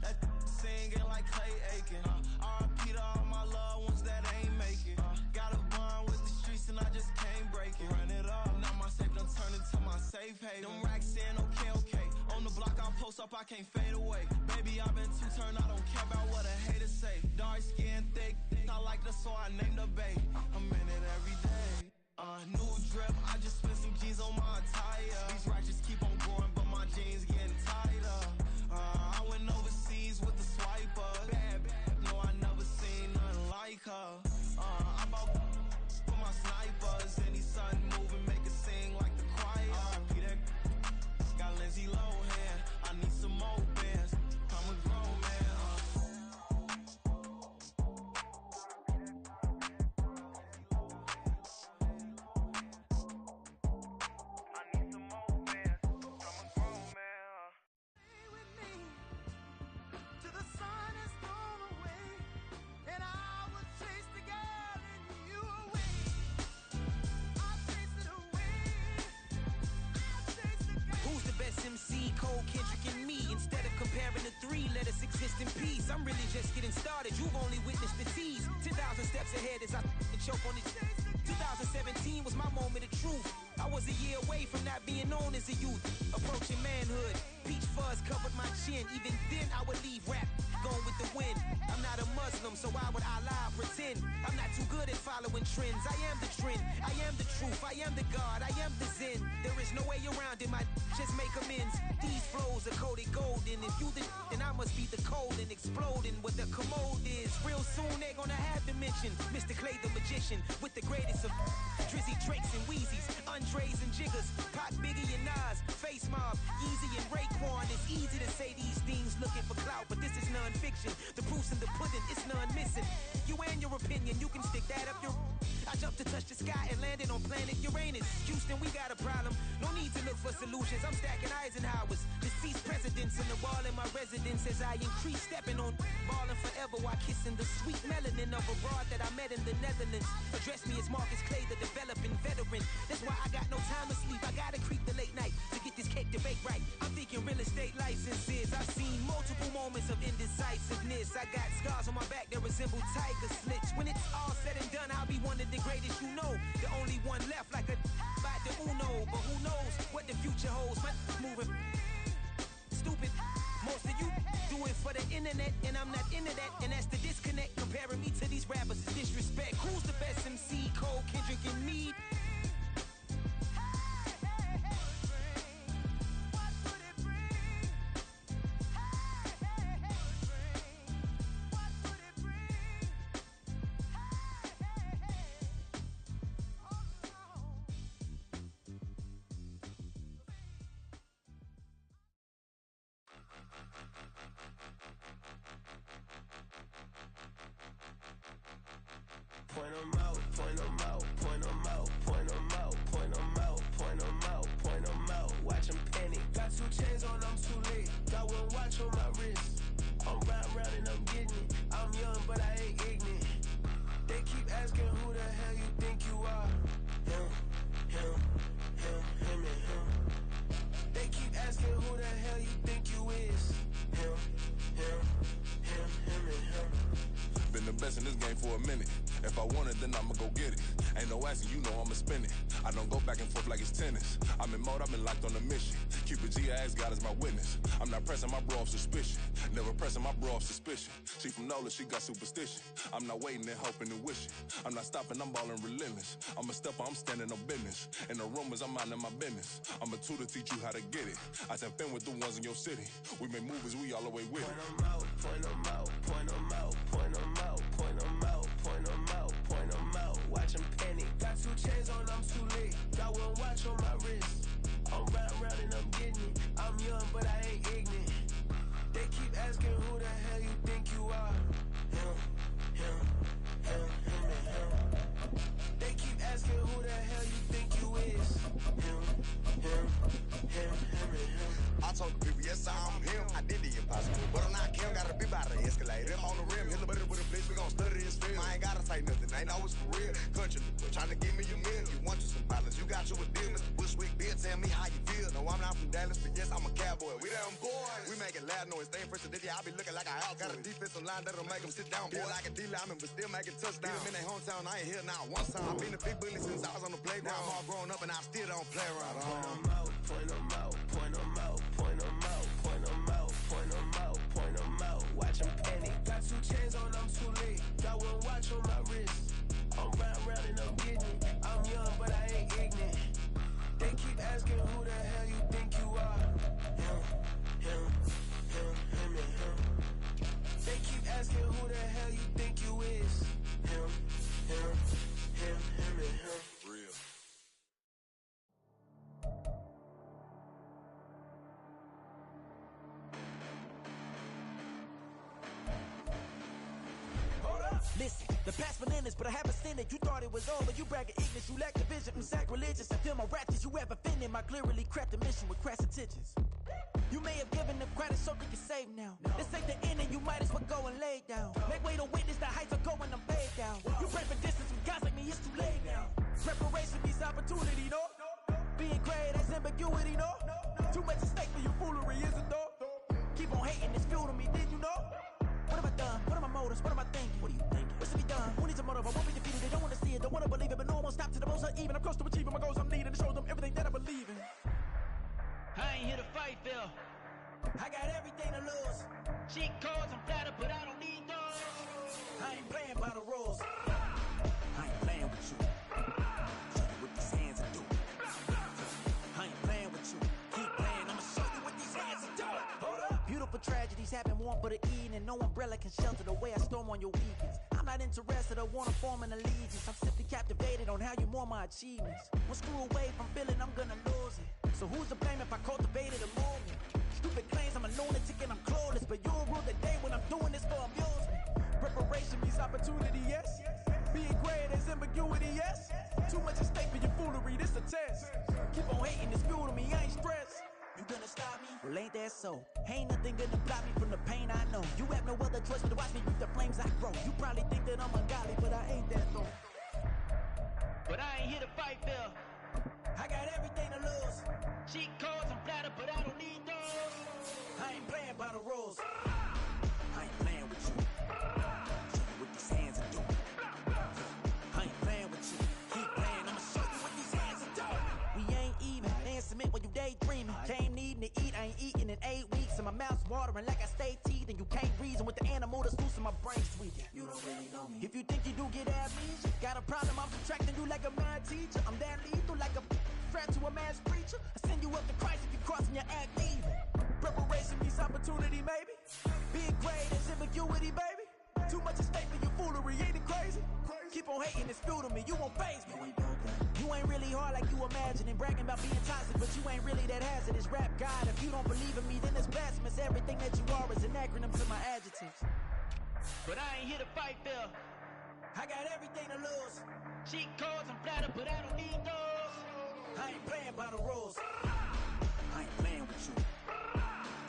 That singing like Clay Aiken. R.I.P. to all my loved ones that ain't make it. Got a bond with the streets and I just can't break it. Run it up, now my safe done turn into my safe haven. Them racks in, okay. On the block, I'll post up up, I can't fade away. Baby, I've been too turned, I don't care about what a hater say. Dark skin, thick, I like the so I named the bae. I'm in it every day. New drip, I just spent some G's on my attire. These righteous keep on growing, but my jeans getting tighter. I went overseas with the swiper. Bad, no, I never seen nothing like her. I bought for my snipers. Any sun moving, make it sing like the choir. RP that got Lindsay Lohan. I need some more bands. I'm a grown man. MC, Cole, Kendrick, and me. Instead of comparing the three, let us exist in peace. I'm really just getting started. You've only witnessed the tease. 10,000 steps ahead as I choke on it. 2017 was my moment of truth. I was a year away from not being known as a youth. Approaching manhood. Peach fuzz covered my chin. Even then, I would leave rap going with the wind. I'm not a Muslim, so why would I lie or pretend? I'm not too good at following trends. I am the trend. I am the truth. I am the God. I am the Zen. There is no way around it. My just make amends. These flows are coated golden. If you then I must be the cold and exploding what the commode is. Real soon they're gonna have to mention Mr. Clay the magician with the greatest of Drizzy, Drakes, and Wheezies, Andres and Jiggers, Pac, Biggie, and Nas, Face Mob, Yeezy, and Raekwon. It's easy to say these things looking for clout, but this is non-fiction. The proof's in the pudding, it's none missing. You and your opinion, you can stick that up your... I jumped to touch the sky and landed on planet Uranus. Houston, we got a problem. No need to look for solutions. I'm stacking Eisenhowers. Deceased presidents in the wall in my residence as I increase stepping on ballin' forever while kissing the sweet melanin of a broad that I met in the Netherlands. Address me as Marcus Clay, the developing veteran. That's why I got no time to sleep. I gotta creep the late night to get this cake to bake right. I'm thinking real estate licenses. I've seen multiple moments of indecisiveness. I got scars on my back that resemble tiger slits. When it's all said and done, I'll be one of the greatest you know. The only one left like a by the Uno. But who knows what the future holds. My moving stupid. Most of you do it for the internet, and I'm not into that. And that's the disconnect. Comparing me to these rappers is disrespect. Who's the best MC? Cole, Kendrick, and me? Point 'em out, point 'em out, point 'em out, point 'em out, point 'em out, point 'em out, point 'em out. Watch 'em panic. Got 2 chains on, I'm too late. Got 1 watch on my wrist. I'm round and I'm getting it. I'm young, but I ain't ignorant. They keep asking who the hell you think you are. Him, and him. They keep asking who the hell you think you is. Him, and him. Been the best in this game for a minute. If I want it, then I'ma go get it. Ain't no asking, you know I'ma spin it. I don't go back and forth like it's tennis. I'm in mode, I've been locked on a mission. Keep a G, I ask God as my witness. I'm not pressing my bro off suspicion. Never pressing my bro off suspicion. She from Nola, she got superstition. I'm not waiting and hoping and wishing. I'm not stopping, I'm ballin' relentless. I'm a stepper, I'm standing on business. In the rumors, I'm minding my business. I'm a tutor, teach you how to get it. I said, fin with the ones in your city. We make movies, we all the way with it. Point 'em out, point 'em out, point 'em out, point 'em out, point 'em out, point 'em out, point 'em out. Watch 'em panic. Got 2 chains on, I'm too late. Got 1 watch on my wrist. I'm round and I'm getting it. I'm young, but I ain't ignorant. They keep asking who the hell you think you are. Him, and him. They keep asking who the hell you think you is. Him, and him. I told the people, yes, I'm him. I did the impossible, but I'm not Kim. Gotta be by the escalator. Him on the rim, hit a better with a bitch. We gon' study his film. I ain't gotta say nothing, ain't always for real. Country, tryna give me a meal. You want you some violence, you got you a deal. Mr. Bushwick, Bill, tell me how you feel. No, I'm not from Dallas, but yes, I'm a cowboy. We them boys. We making loud noise. Staying first to this, I be looking like a house. Got a defensive line that'll make them sit down. Feel like a D-lineman, but still making touchdowns. Beat them in their hometown, I ain't here now one time. I've been a big bully since I was on the playground. Now I'm all grown up and I still don't play around. Point 'em out, point 'em out, point 'em out, point 'em out, point 'em out. Listen, the past bananas, but I haven't seen it. You thought it was over, you bragging ignorance, you lack the vision. I'm sacrilegious, I feel my ratchets, you ever offended my clearly crafted mission with crass intentions. You may have given them credit so they can save now. This ain't the end and you might as well go and lay down. Make way to witness the heights are going, I'm paid down. You pray for distance with guys like me, it's too late now. Preparation means opportunity, no? Being great, that's ambiguity, no? Too much at stake for your foolery, is it though? Keep on hating, it's fuel to me, did you know? What have I done? What are my motives? What am I thinking? What are you thinking? What's to be done? Who needs a motive? I won't be defeated. They don't want to see it, don't want to believe it, but no one won't stop to the most uneven. I'm close to achieving my goals. I'm needing to show them everything that I believe in. I ain't here to fight, Phil. I got everything to lose. Cheat codes, I'm flattered, but I don't need those. I ain't playing by the rules. I ain't playing with you. Show you what these hands are doing. I ain't playing with you. Keep playing, I'ma show you what these hands are doing. Hold up. Beautiful tragedies happen, one for the eating, and no umbrella can shelter the way I storm on your weekends. I'm not interested, I wanna form an allegiance. I'm simply captivated on how you mourn my achievements. One screw away from feeling I'm gonna lose it. So who's to blame if I cultivated a movement? Stupid claims I'm a lunatic and I'm clueless, but you'll rule the day when I'm doing this for amusement. Preparation means opportunity, yes. Being great is ambiguity, yes. Too much at stake for your foolery, this a test. Keep on hating, it's fuel to me, I ain't stressed. You gonna stop me? Well, ain't that so? Ain't nothing gonna block me from the pain I know. You have no other choice but to watch me reap the flames I grow. You probably think that I'm ungodly, but I ain't that though. But I ain't here to fight, Phil. I got everything to lose. Cheat codes, I'm flattered, but I don't need those. I ain't playing by the rules. I ain't playing with you. Show you what these hands are doing. I ain't playing with you. Keep playing, I'ma show you what these hands are doing. We ain't even. They ain't submit when you daydreaming. Came needing to eat, I ain't eating in 8 weeks. And my mouth's watering like I stay teething. You can't reason with the animal that's loose in my brain tweaking. You don't really know me. If you think you do get amnesia, got a problem, I'm subtracting you like a mad teacher. I'm that lethal like a threat to a man's preacher. I send you up to Christ if you crossing your act evil. Preparation means opportunity, maybe. Being great is ambiguity, baby. Too much at stake for your foolery, ain't it crazy? Keep on hating, it's fuel to me, you won't faze me. You ain't really hard like you imagine and bragging about being toxic, but you ain't really that hazardous. Rap God, if you don't believe in me, then it's blasphemous. Everything that you are is an acronym to my adjectives. But I ain't here to fight, Phil. I got everything to lose. Cheat codes, I'm flattered, but I don't need those. I ain't playing by the rules. I ain't playing with you.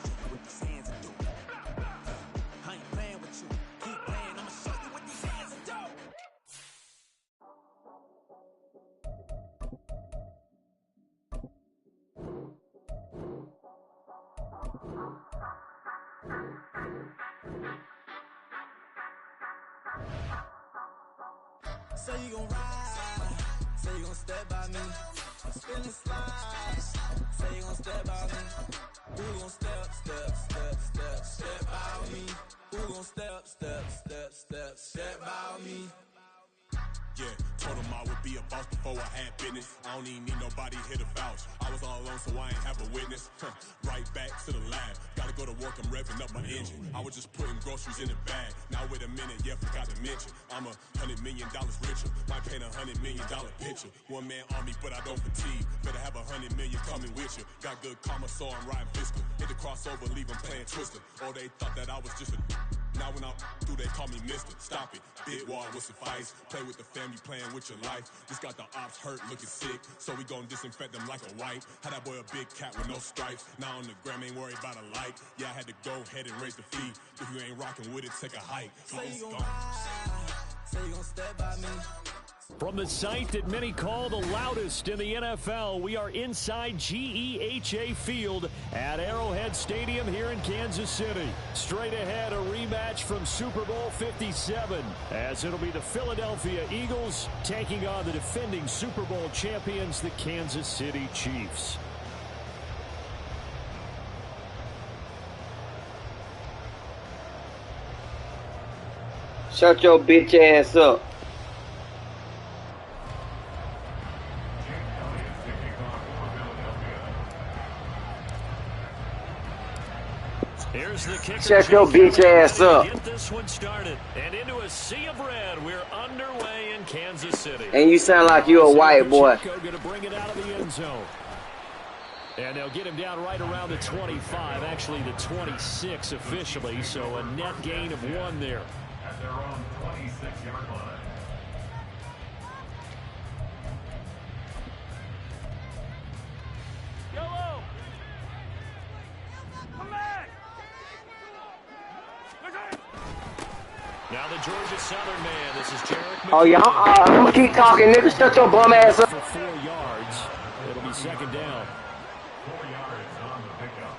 Show you what these hands are doing. I ain't playing with you. Keep playing, I'ma show you what these hands are doing. Say you gon' ride, say you gon' step by me. Spin and slide, say you gon' step by me. Who gon' step by me? Who gon' step by me? Yeah, told him I would be a boss before I had business. I don't even need nobody here to vouch. I was all alone, so I ain't have a witness. Right back to the lab. Gotta go to work, I'm revving up my engine. I was just putting groceries in the bag. Now wait a minute, yeah, forgot to mention. I'm $100 million richer. Might paint $100 million picture. One man army, but I don't fatigue. Better have 100 million coming with you. Got good karma, so I'm riding fiscal. Hit the crossover, leave them playing Twister. Oh, they thought that I was just a... Now when I'm through, they call me Mister. Stop it, big wall will suffice. Play with the family, playing with your life. Just got the ops hurt, looking sick. So we gon' disinfect them like a wipe. Had that boy a big cat with no stripes. Now on the gram, ain't worried about a light. Yeah, I had to go ahead and raise the fee. If you ain't rocking with it, take a hike. Say you gon' ride, say you gon' step by me. From the site that many call the loudest in the NFL, we are inside GEHA Field at Arrowhead Stadium here in Kansas City. Straight ahead, a rematch from Super Bowl 57, as it'll be the Philadelphia Eagles taking on the defending Super Bowl champions, the Kansas City Chiefs. Shut your bitch ass up. Here's the kicker. Shut your bitch ass up. Get this one started. And into a sea of red, we're underway in Kansas City. And you sound like you a white boy. Going to bring it out of the end zone. And they'll get him down right around the 25, actually the 26 officially, so a net gain of 1 there. their own 26-yard line. Yellow! Come back! Now the Georgia Southern man. This is Jarek. Oh, y'all, I'm gonna keep talking, nigga. Shut your bum ass up. For 4 yards. It'll be second down. 4 yards on the pickup.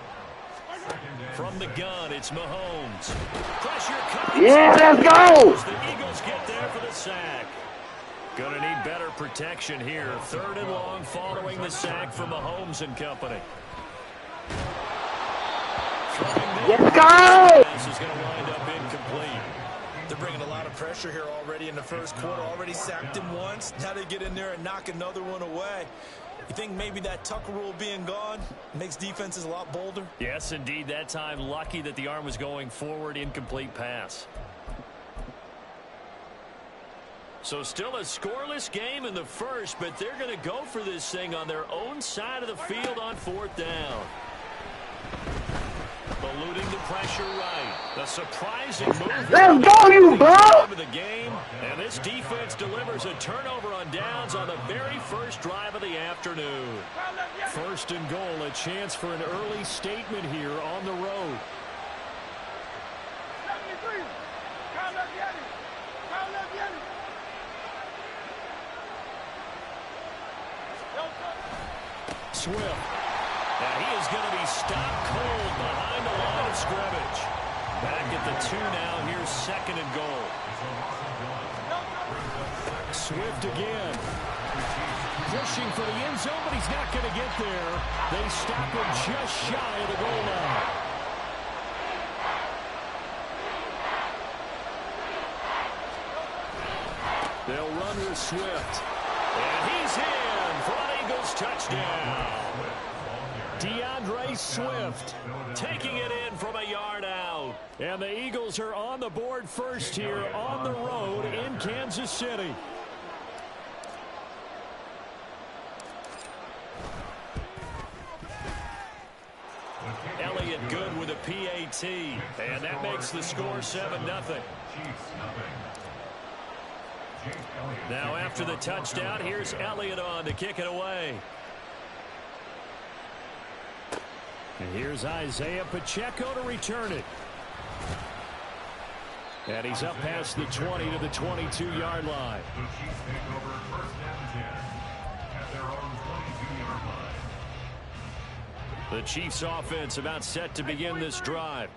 Second down. From the gun, it's Mahomes. Pressure comes. Yeah, let's go. The Eagles get there for the sack. Gonna need better protection here. 3rd and long following the sack from Mahomes and company. Let's go. This is gonna wind up incomplete. They're bringing a lot of pressure here already in the first quarter. Already sacked him once. Now they get in there and knock another one away. You think maybe that Tucker rule being gone makes defenses a lot bolder? Yes, indeed. That time, lucky that the arm was going forward. Incomplete pass. So still a scoreless game in the first, but they're going to go for this thing on their own side of the field on 4th down. Eluding the pressure right. The surprising move. Let's go, you bro! Of the game, and this defense delivers a turnover on downs on the very first drive of the afternoon. 1st and goal, a chance for an early statement here on the road. 73. Count up Yeye. Count up Yeye. Swift. Now he is going to be stopped cold behind the line of scrimmage. Back at the 2 now. Here's 2nd and goal. Swift again. Pushing for the end zone, but he's not going to get there. They stop him just shy of the goal line. They'll run with Swift. And he's in for an Eagles touchdown. DeAndre Swift taking it in from a yard out. And the Eagles are on the board first here on the road in Kansas City. Elliott good with a PAT. And that makes the score 7-0. Now after the touchdown, here's Elliott on to kick it away. And here's Isaiah Pacheco to return it. And he's up past the 20 to the 22-yard line. The Chiefs take over 1st and 10 at their own 22-yard line. The Chiefs offense about set to begin this drive.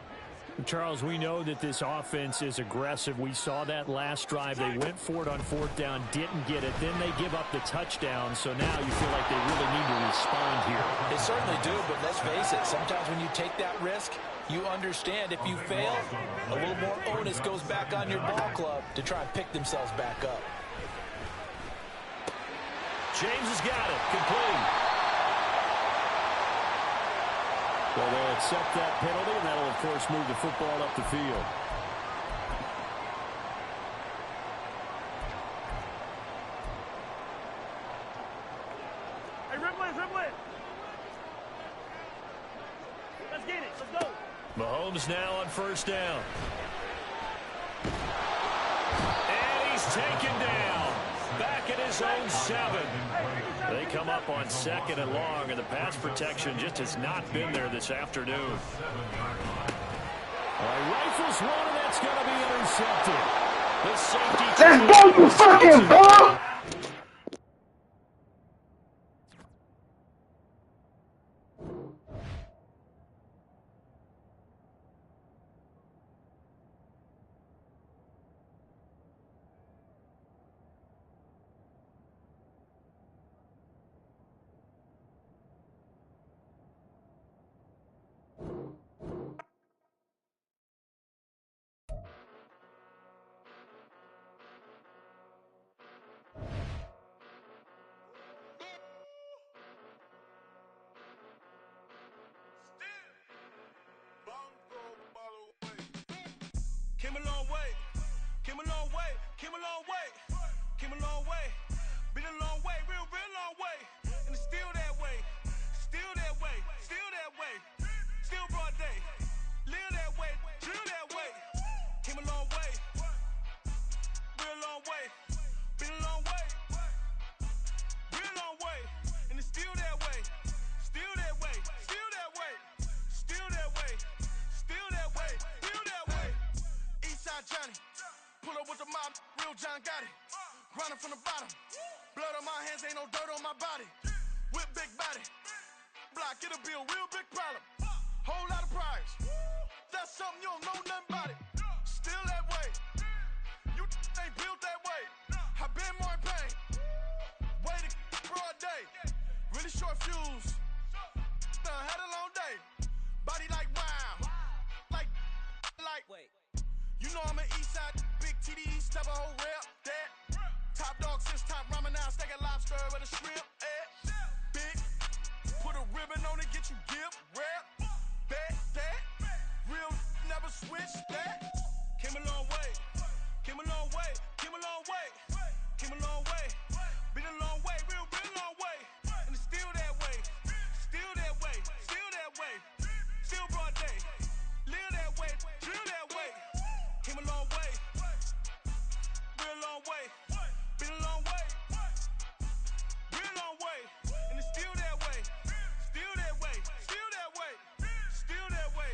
Charles, we know that this offense is aggressive. We saw that last drive. They went for it on 4th down, didn't get it. Then they give up the touchdown. So now you feel like they really need to respond here. They certainly do, but let's face it. Sometimes when you take that risk, you understand if you fail, a little more onus goes back on your ball club to try and pick themselves back up. James has got it. Complete. Well, they'll accept that penalty, and that'll, of course, move the football up the field. Hey, dribble it. Let's get it. Let's go. Mahomes now on 1st down. And he's taken down. Back at his own 7. They come up on 2nd and long, and the pass protection just has not been there this afternoon. Rifles one, and that's going to be intercepted. The safety. Let's go, you fucking bum! Came a long way, came a long way, came a long way, came a long way, been a long way, real long way, and it's still that way, still that way, still that way, still broad day, live that way, drill that way, came a long way, Johnny. Pull up with the mob, real John Gotti. Grinding from the bottom. Blood on my hands, ain't no dirt on my body. Whip big body. Block, it'll be a real big problem. Whole lot of prize. That's something you don't know nothing about it. Still that way. You ain't built that way. I been more in pain. Waited broad day. Really short fuse. Had a long day. Body like wow. Like. Wait. You know I'm an east side. Big TD, step a whole rep. That. Top dog since top ramen now. Steak a lobster with a shrimp. Big. Put a ribbon on it, get you gift. Rep. Bet that. Real never switch that. Came a long way. Came a long way. Came a long way. Came a long way. Been a long way. Real been a long way. And it's still that way. Still that way. Still that way. Still broad day. Live that way. Drill that way. Came a long way. Real long way. Been a long way. Real long way. And it's still that way. Still that way. Still that way. Still that way.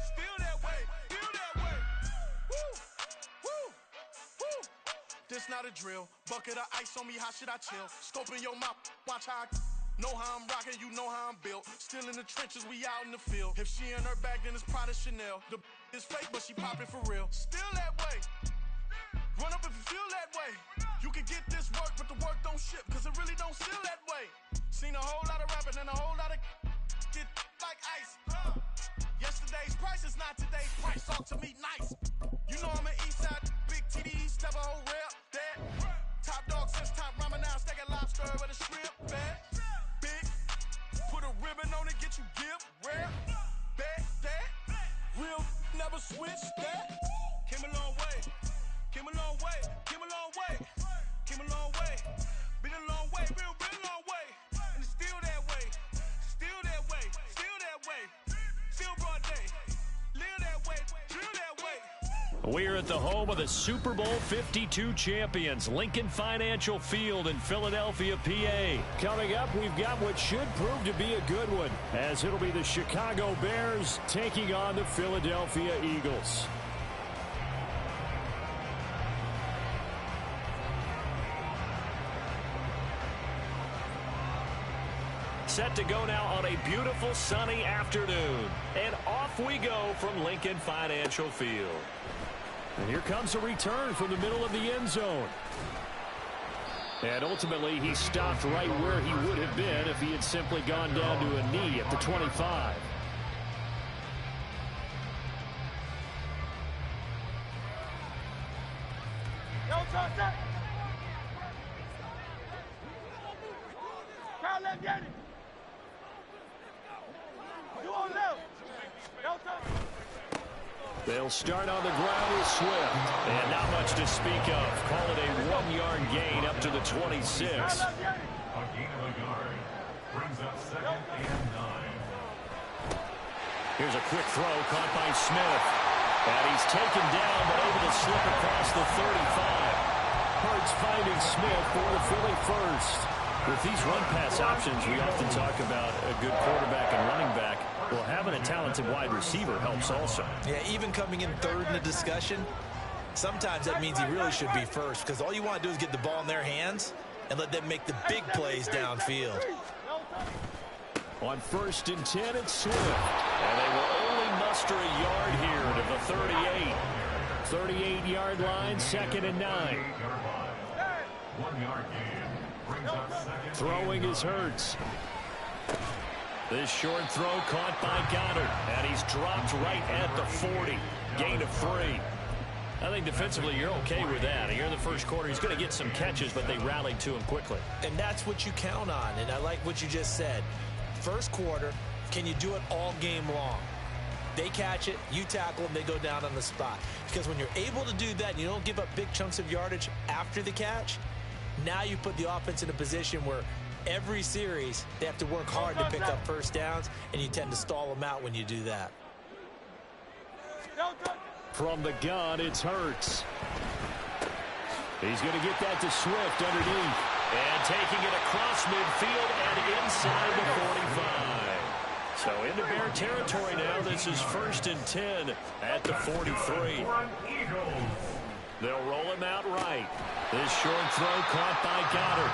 Still that way. Still that way. Woo. Woo. Woo. This not a drill. Bucket of ice on me, how should I chill? Scope in your mouth, watch how I know how I'm rocking, you know how I'm built. Still in the trenches, we out in the field. If she in her bag, then it's Prada Chanel. The is fake, but she poppin' for real. Still that way. Run up if you feel that way. You can get this work, but the work don't ship, cause it really don't feel that way. Seen a whole lot of rapping and a whole lot of get like ice. Yesterday's price is not today's price. Talk to me nice. You know I'm an east side, big TD, step a whole rep. That. Top dog since top ramen now. Steak a lobster with a shrimp. Bad. Big. Put a ribbon on it, get you gift. Rare. Bet that. Real never switch that. Came a long way. Came a long way. Came a long way. Came a long way. Been a long way. Real been a long way. And it's still that way. Still that way. Still that way. Still broad day. Live that way. Drill that way. We're at the home of the Super Bowl 52 champions, Lincoln Financial Field in Philadelphia, PA. Coming up, we've got what should prove to be a good one, as it'll be the Chicago Bears taking on the Philadelphia Eagles. Set to go now on a beautiful sunny afternoon. And off we go from Lincoln Financial Field. And here comes a return from the middle of the end zone. And ultimately, he stopped right where he would have been if he had simply gone down to a knee at the 25. They'll start on the ground with Swift. And not much to speak of. Call it a 1-yard gain up to the 26. A gain of a yard brings up 2nd and 9. Here's a quick throw caught by Smith. And he's taken down but able to slip across the 35. Hurts finding Smith for the Philly first. With these run-pass options, we often talk about a good quarterback and running back. Well, having a talented wide receiver helps also. Yeah, even coming in third in the discussion, sometimes that means he really should be first, because all you want to do is get the ball in their hands and let them make the big plays downfield. On 1st and 10, it's Swift. And they will only muster a yard here to the 38. 38-yard line, 2nd and 9. 1-yard gain. Throwing is Hurts. This short throw caught by Goddard. And he's dropped right at the 40. Gain of 3. I think defensively you're okay with that. Here in the first quarter, he's going to get some catches, but they rallied to him quickly. And that's what you count on. And I like what you just said. First quarter, can you do it all game long? They catch it, you tackle them, they go down on the spot. Because when you're able to do that and you don't give up big chunks of yardage after the catch, now you put the offense in a position where every series they have to work hard to pick up first downs, and you tend to stall them out when you do that. From the gun, it's Hurts. He's going to get that to Swift underneath. And taking it across midfield and inside the 45. So into Bear territory now. This is 1st and 10 at the 43. They'll roll him out right. This short throw caught by Goddard.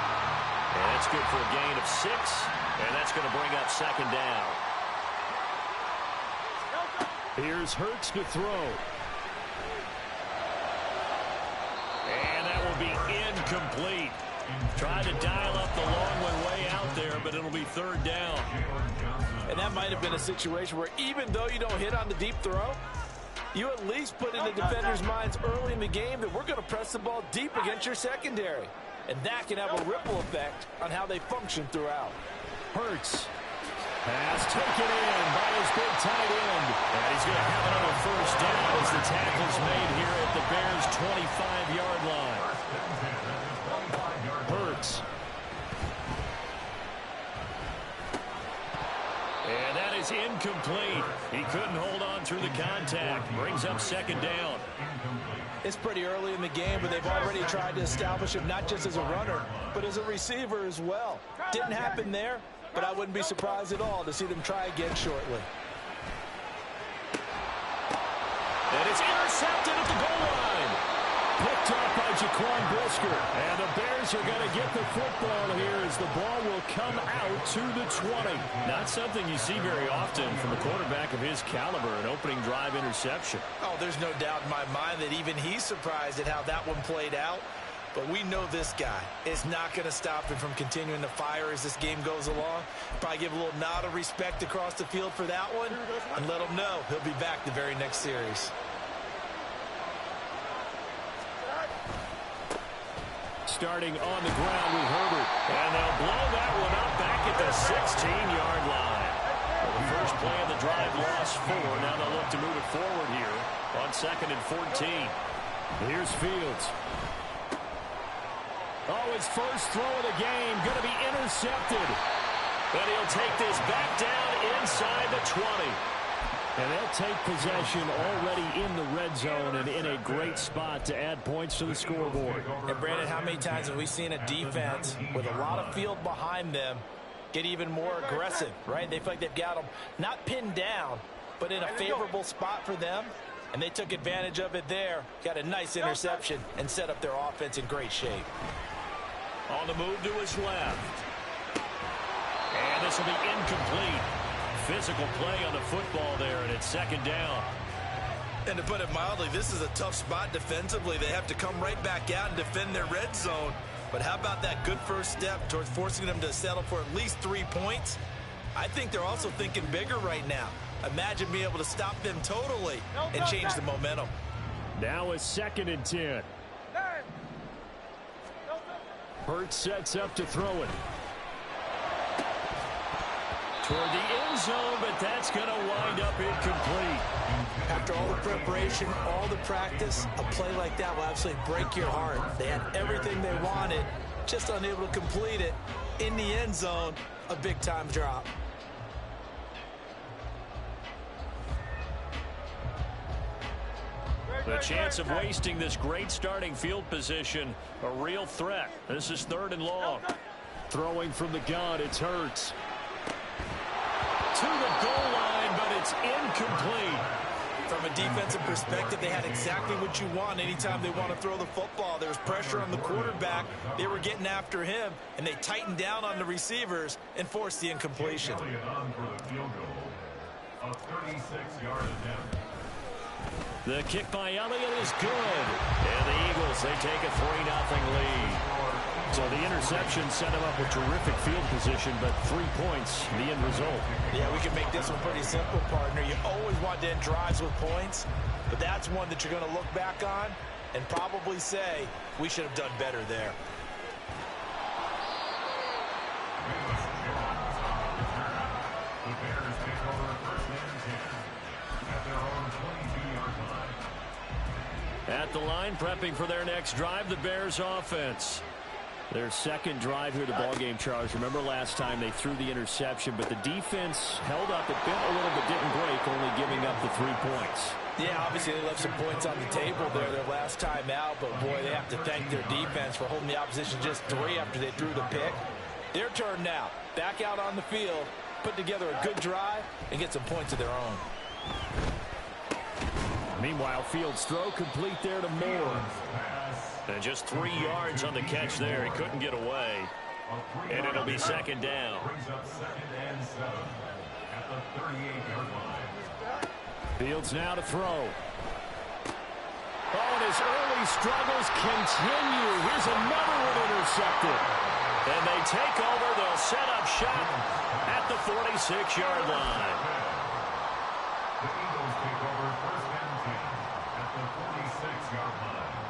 And that's good for a gain of 6. And that's going to bring up 2nd down. Here's Hurts to throw. And that will be incomplete. Tried to dial up the long one way out there, but it'll be 3rd down. And that might have been a situation where even though you don't hit on the deep throw, you at least put in the defenders' minds early in the game that we're going to press the ball deep against your secondary. And that can have a ripple effect on how they function throughout. Hurts. Pass taken in by his big tight end. And he's going to have another 1st down as the tackle's made here at the Bears' 25-yard line. Hurts. And that is incomplete. He couldn't hold on through the contact. Brings up 2nd down. It's pretty early in the game, but they've already tried to establish him not just as a runner, but as a receiver as well. Didn't happen there, but I wouldn't be surprised at all to see them try again shortly. And it's intercepted at the goal line. Picked off by Jaquan Brisker. And the Bears are going to get the football here as the ball will come out to the 20. Not something you see very often from a quarterback of his caliber, an opening drive interception. Oh, there's no doubt in my mind that even he's surprised at how that one played out. But we know this guy is not going to stop him from continuing to fire as this game goes along. Probably give a little nod of respect across the field for that one and let him know he'll be back the very next series. Starting on the ground with Herbert. And they'll blow that one up back at the 16-yard line. Well, the first play of the drive lost 4. Now they'll look to move it forward here on 2nd and 14. Here's Fields. Oh, his first throw of the game going to be intercepted. But he'll take this back down inside the 20. And they'll take possession already in the red zone and in a great spot to add points to the scoreboard. And Brandon, how many times have we seen a defense with a lot of field behind them get even more aggressive, right? They feel like they've got them not pinned down, but in a favorable spot for them. And they took advantage of it there, got a nice interception, and set up their offense in great shape. On the move to his left. And this will be incomplete. Physical play on the football there, and it's 2nd down. And to put it mildly, this is a tough spot defensively. They have to come right back out and defend their red zone. But how about that good first step towards forcing them to settle for at least 3 points? I think they're also thinking bigger right now. Imagine being able to stop them totally and change the momentum. Now a 2nd and 10. Hurts sets up to throw it. Toward the end zone, but that's going to wind up incomplete. After all the preparation, all the practice, a play like that will absolutely break your heart. They had everything they wanted, just unable to complete it. In the end zone, a big-time drop. The chance of wasting this great starting field position, a real threat. This is 3rd and long. Throwing from the gun, it's Hurts. To the goal line, but it's incomplete. From a defensive perspective, they had exactly what you want anytime they want to throw the football. There was pressure on the quarterback. They were getting after him, and they tightened down on the receivers and forced the incompletion. A 36-yard attempt. The kick by Elliott is good. And the Eagles, they take a 3-0 lead. So the interception set him up with terrific field position, but 3 points, the end result. Yeah, we can make this one pretty simple, partner. You always want to end drives with points, but that's one that you're going to look back on and probably say, we should have done better there. The Bears take over 1st and 10 at their own 22-yard line. At the line, prepping for their next drive, the Bears offense. Their 2nd drive here, the ballgame, Charles. Remember last time they threw the interception, but the defense held up. It bent a little but didn't break, only giving up the 3 points. Yeah, obviously they left some points on the table there their last time out, but boy, they have to thank their defense for holding the opposition just 3 after they threw the pick. Their turn now. Back out on the field put together a good drive and get some points of their own. Meanwhile, Fields' throw complete there to Moore. And just 3 yards on the catch there. He couldn't get away. And it'll be second down. Brings up 2nd and 7 at the 38-yard line. Fields now to throw. Oh, and his early struggles continue. Here's another one intercepted. And they take over. They'll set up shop at the 46-yard line. The Eagles take over 1st and 10 at the 46-yard line.